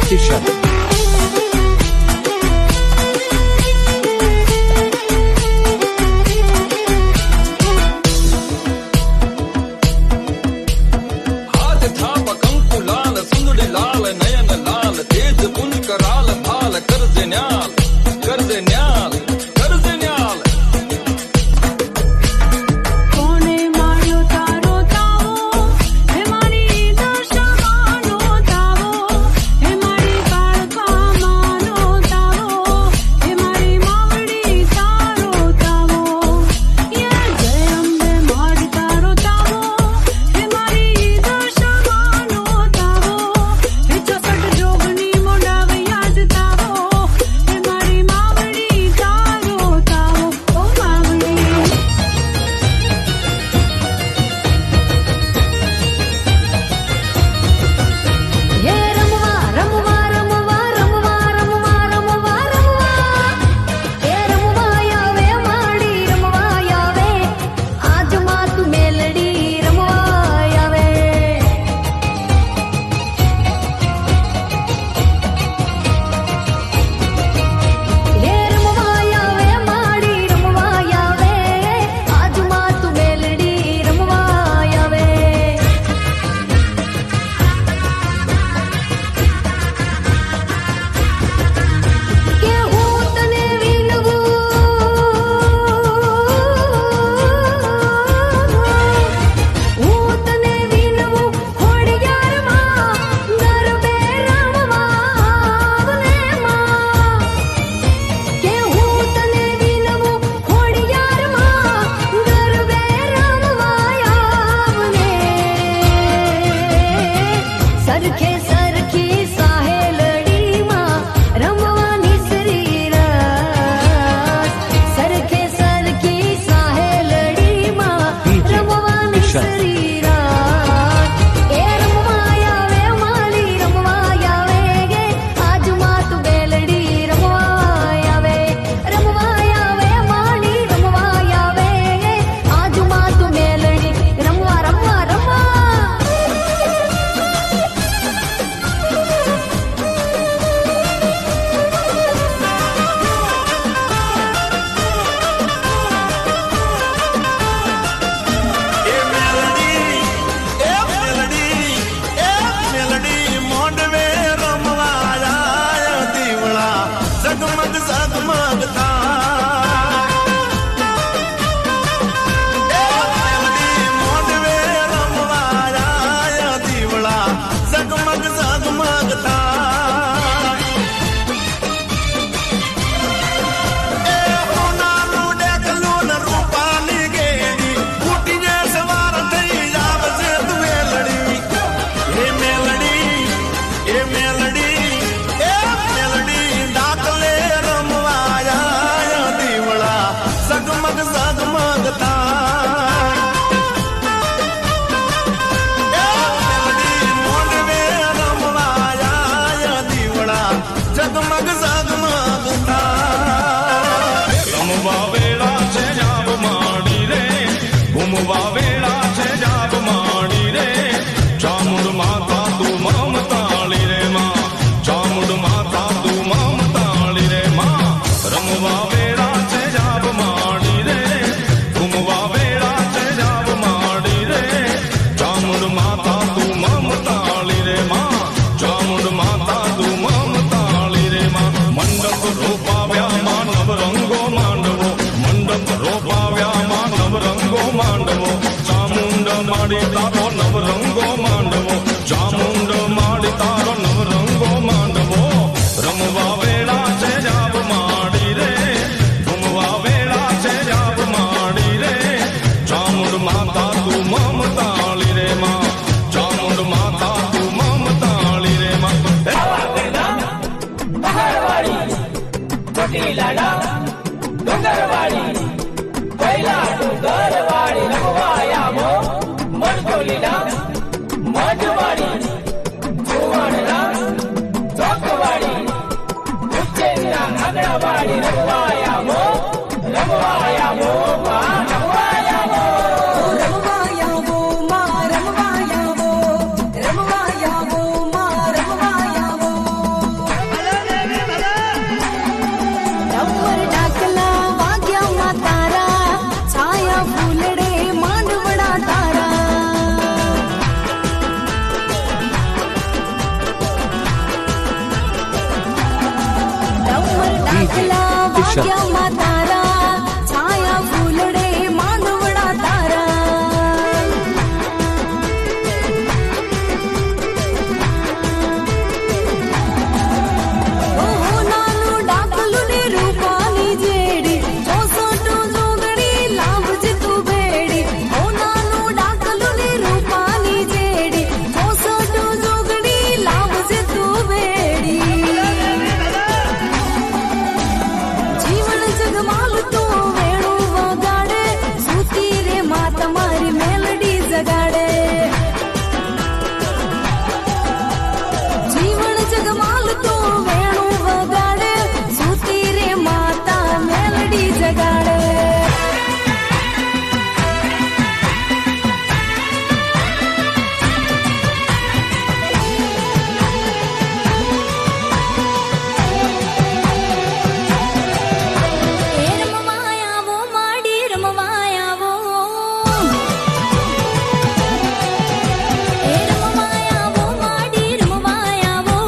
S2: किशन
S12: हाथ थाप कंकु लाल सुंदड़ी लाल नयन लाल तेज पुन कराल भाल कर दे न्याल कर दे न्याल कर दे न्याल
S3: કોણે માર્યો તારો તાવો હે મારી દશાનો તાવો હે મારી ભાગ્યમાં તારા છાયા ફૂલડે માંડવડા તારા ઓહો નાનું ડાકલું ને રૂપાની જેડી 64 જોગડી લાવજે તું બેડી ઓ નાનું ડાકલું ને રૂપાની જેડી 64 જોગડી લાવજે તું બેડી જીવન જગમાલ તો વેણું વગાડે સૂતી રે માં તમારી મેલડી જગાડે જીવન જગમાલ તો વેણું વગાડે સૂતી રે માતા મેલડી જગાડે એ રમવાયાવો માડી રમવાયાવો એ રમવાયાવો માડી રમવાયાવો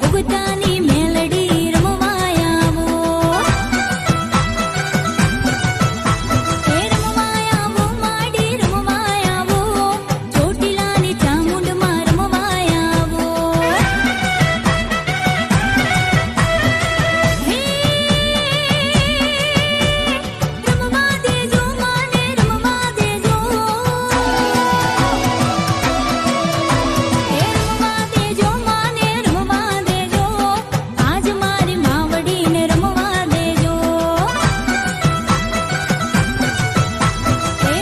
S3: ઉગતાની મેલડી રમવાયાવો એ રમવાયાવો માડી રમવાયાવો ચોટીલાની ચામુંડમાં રમવાયાવો રમવા દેજો માને રમવા દેજો રમવા દેજો માને રમવા દેજો આજ મારી માવડીને રમવા દેજો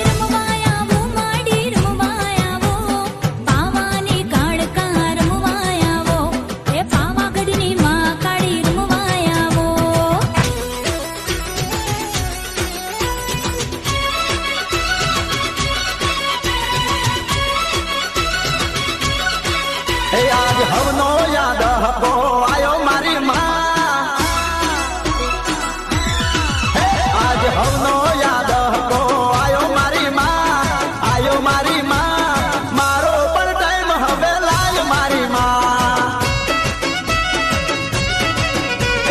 S3: રમવાયાવો માડી રમવાયાવો પાવાની કાળકા રમવાયાવો એ પાવાગઢની માં કાળી રમવાયાવો
S7: એ આજ હવનો યાદ હકો આયો મારી માં આજ હવનો યાદ હકો આયો મારી માં મારો પણ ટાઈમ હવે લાય મારી માં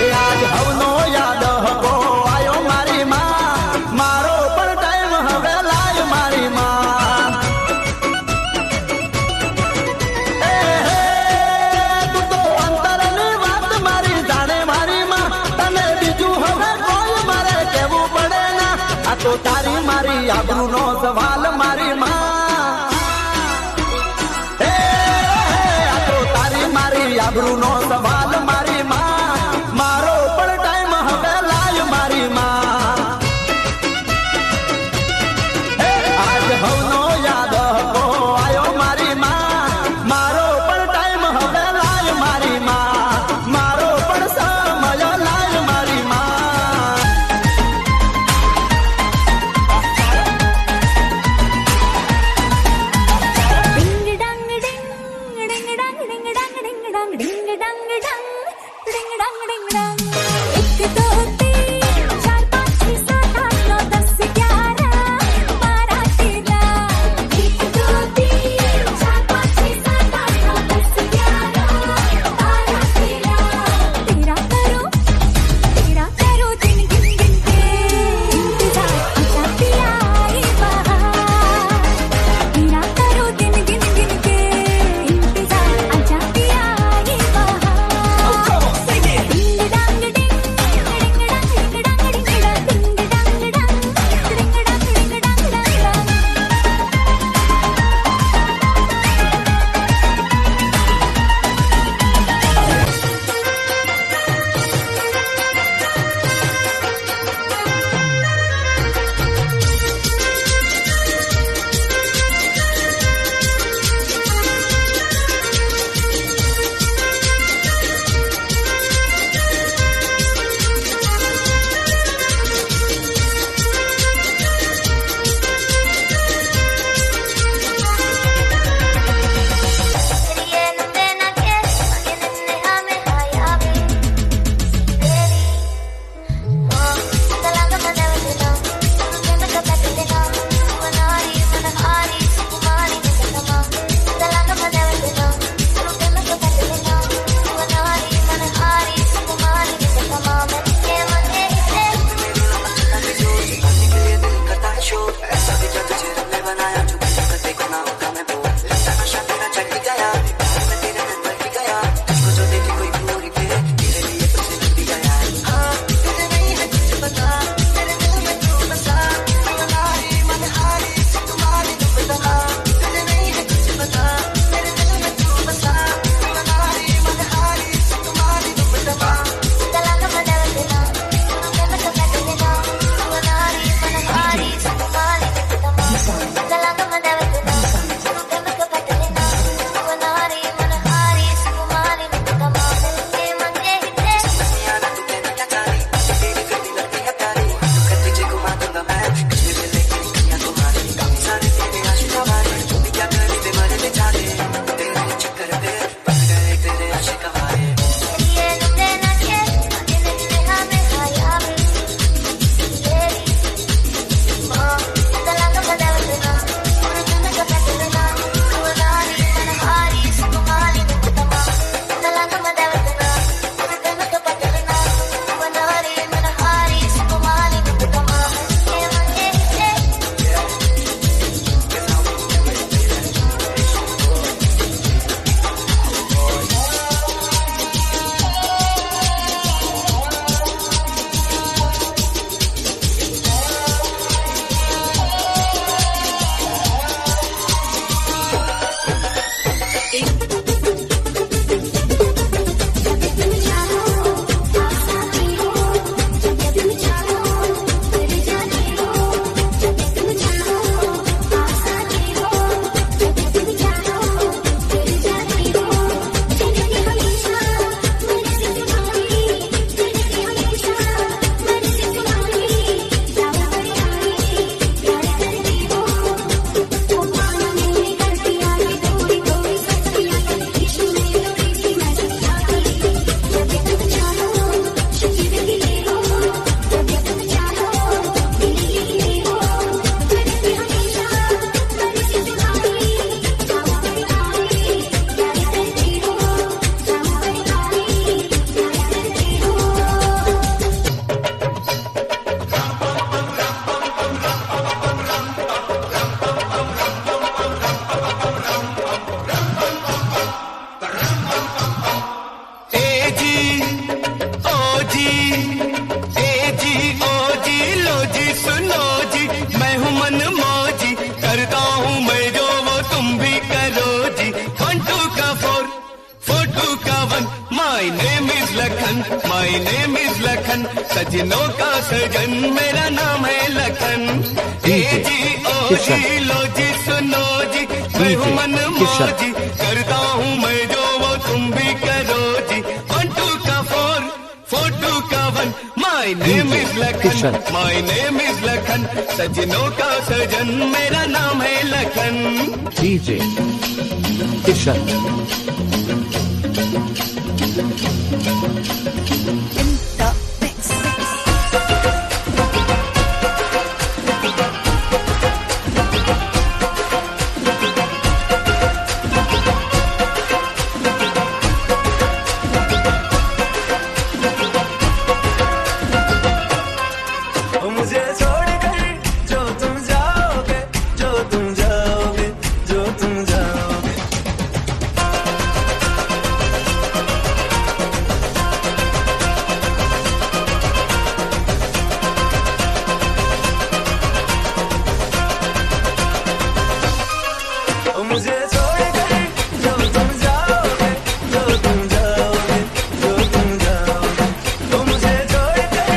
S7: એ આજ હવનો યાદ હકો આયો મારી માં મારો પણ ટાઈમ હવે લાય મારી માં તું તો અંતરની વાત મારી જાણે મારી માં તને બીજું હવે કોઈ મારે કેવું પડે ના આ તો તારી મારી આબરૂનો સવાલ મારી માં આ તો તારી મારી આબરૂનો સવાલ મારી માં મારો પણ ટાઈમ હવે લાય મારી માં આજ હવનો યાદ હકો આયો મારી માં મારો પણ ટાઈમ હવે લાય મારી માં મારો પણ સમય લાય મારી માં
S3: ડિંગ ડંગ ડિંગ ડિંગ ડંગ ડિંગ ડંગ ડિંગ ડંગ ડિંગ ડંગ ડંગ ડિંગ ડંગ ડિંગ ડંગ 1 2 3 4 5 6 7 8 9 10 11 12 13 1 2 3 4 5 6 7 8 9 10 11 12 13 तेरा करो दिन गिन गिन के इंतजार अच्छा पिया ये बहार तेरा करो दिन गिन गिन के इंतजार अच्छा पिया ये बहार
S1: my name is Lakhan, my name is Lakhan, सजनों का सजन मेरा नाम है लखन। ए जी ओ जी लो जी सुनो जी, मैं हूँ मन मौजी, करता हूँ मैं जो वो तुम भी करो जी। 1 2 का 4 4 2 का 1, my name is Lakhan, my name is Lakhan, सजनों का सजन मेरा नाम है लखन।
S2: डीजे किशन
S11: मुझे छोड़कर जो तुम जाओगे, जो तुम जाओगे, जो तुम जाओगे। मुझे छोड़कर जो तुम जाओगे, जो तुम जाओगे, जो तुम जाओगे। मुझे छोड़कर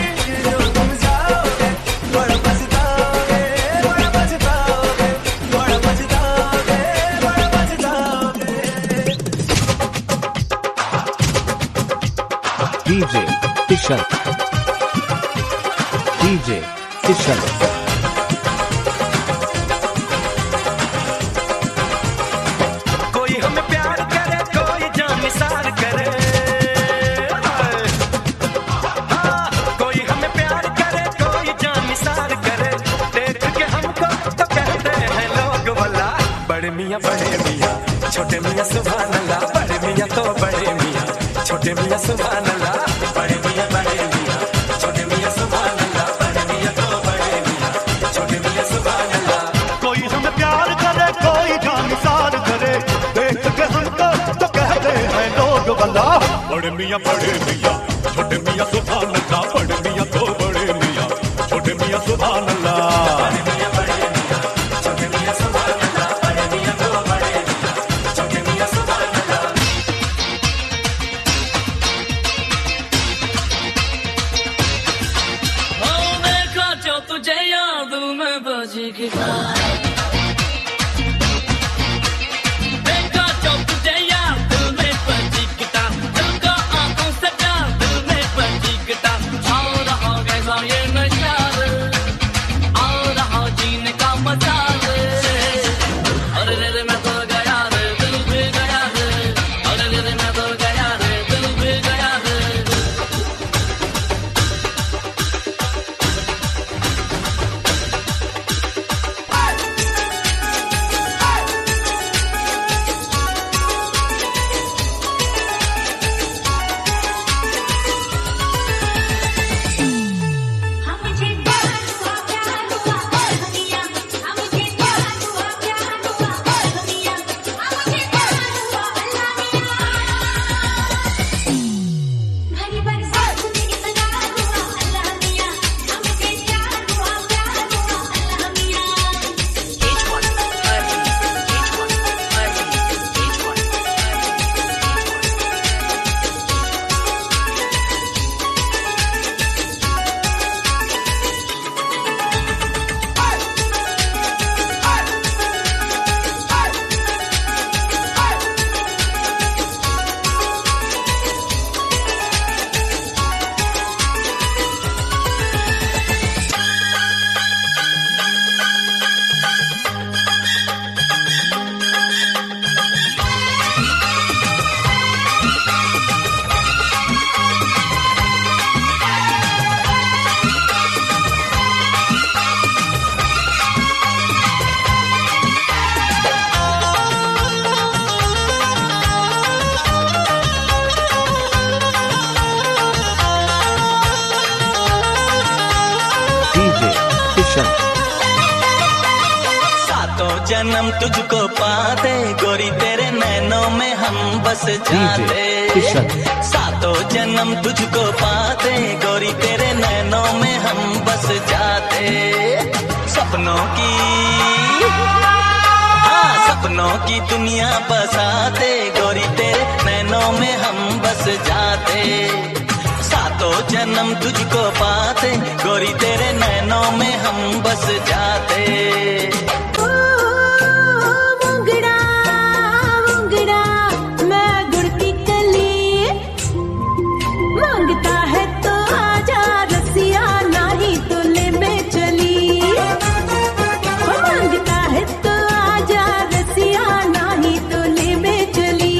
S11: जो तुम जाओगे, बड़ा पछताओगे, बड़ा पछताओगे, बड़ा पछताओगे, बड़ा पछताओगे।
S2: डीजे किशन डीजे किशन
S11: कोई हमें प्यार करे, कोई जान निसार करे। हाँ, कोई हमें प्यार करे, कोई जान निसार करे। देख के हमको तो कहते हैं लोग भला, बड़े मियाँ छोटे मियाँ सुभान अल्लाह। बड़े मियाँ तो बड़े मियाँ, छोटे मियाँ सुभान अल्लाह। बड़े मियाँ छोटे मियाँ सुभान अल्लाह। बड़े मियाँ तो बड़े मियाँ, छोटे मियाँ सुभान अल्लाह।
S5: कोई हमें प्यार करे, कोई जान निसार करे। देख के हमको तो कहते हैं लोग भला, बड़े मियाँ छोटे मियाँ सुभान अल्लाह। बड़े मियाँ तो बड़े मियाँ, छोटे मियाँ सुभान अल्लाह।
S11: बड़े मियाँ छोटे मियाँ सुभान अल्लाह। बड़े मियाँ तो बड़े मियाँ, छोटे मियाँ सुभान अल्लाह।
S8: ओ देखा जो तुझे याद में बजी गिटार, देखा जो तुझे याद में बजी गिटार, दिल का आंखों से प्यार, दिल में बजी गिटार। आओ रहा कैसा ये नशा रे, आओ रहा जीने का मजा रे। अरे रे रे मैं तो गया रे, दिल भी गया रे। अरे रे रे मैं तो गया रे, दिल भी गया रे।
S13: जन्म तुझको पाते गोरी तेरे नैनों में हम बस जाते, सातों जन्म तुझको पाते गोरी तेरे नैनों में हम बस जाते। सपनों की सपनों की दुनिया बसाते गोरी तेरे नैनों में हम बस जाते। जन्म तुझको पाते गोरी तेरे नैनों में हम बस जाते
S3: मुंगड़ा मुंगड़ा मैं गुड़ की कली मांगता है तो आजा रसिया नहीं तो ले में चली मांगता है तो आजा रसिया नहीं तो ले में चली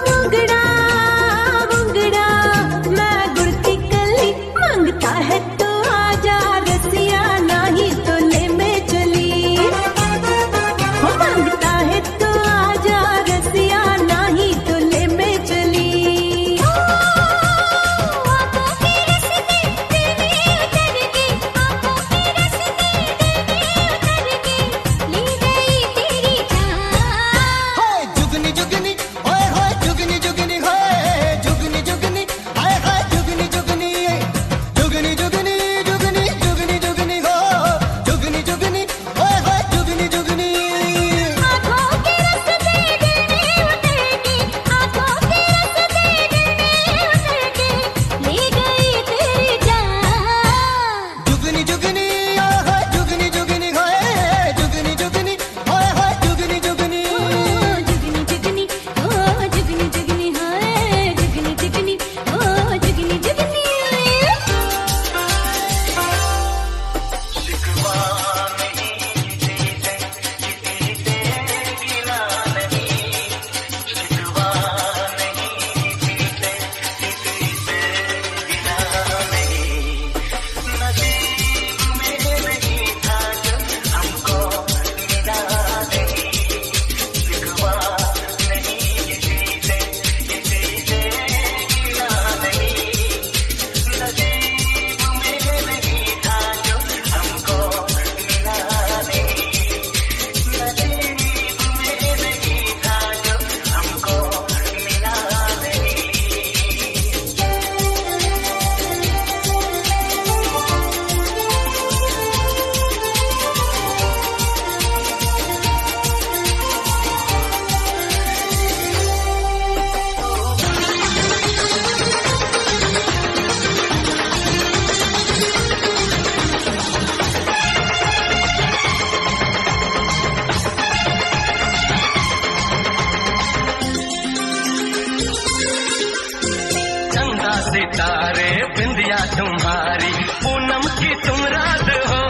S3: मुंगड़ा मुंगड़ा मैं गुड़ की कली मांगता है तो आजा रसिया नहीं तो ले में चली मांगता है तो आजा रसिया नहीं तो ले में चली
S7: जुगनी जुगनी ओए होए जुगनी जुगनी होए जुगनी जुगनी हाय हाय जुगनी जुगनी जुगनी जुगनी जुगनी जुगनी जुगनी हो जुगनी जुगनी ओए होए जुगनी जुगनी
S3: आँखों के रस से गिरने उतरके आँखों के रस से गिरने उतरके ले गई तेरी जान
S7: जुगनी जुगनी ओए होए जुगनी जुगनी होए जुगनी जुगनी ओए होए जुगनी जुगनी
S3: जुगनी जुगनी ओ जुगनी जुगनी हाय जुगनी जुगनी ओ जुगनी जुगनी
S13: चंदा सितारे बिंदिया तुम्हारी पूनम की तुम रात हो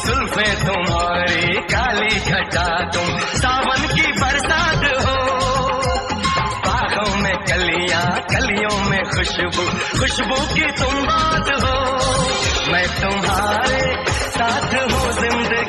S13: जुल्फे तुम्हारी काली घटा तुम सावन की बरसात हो बागों में कलियां कलियों में खुशबू खुशबू की तुम बात हो मैं तुम्हारे साथ हूँ जिंदगी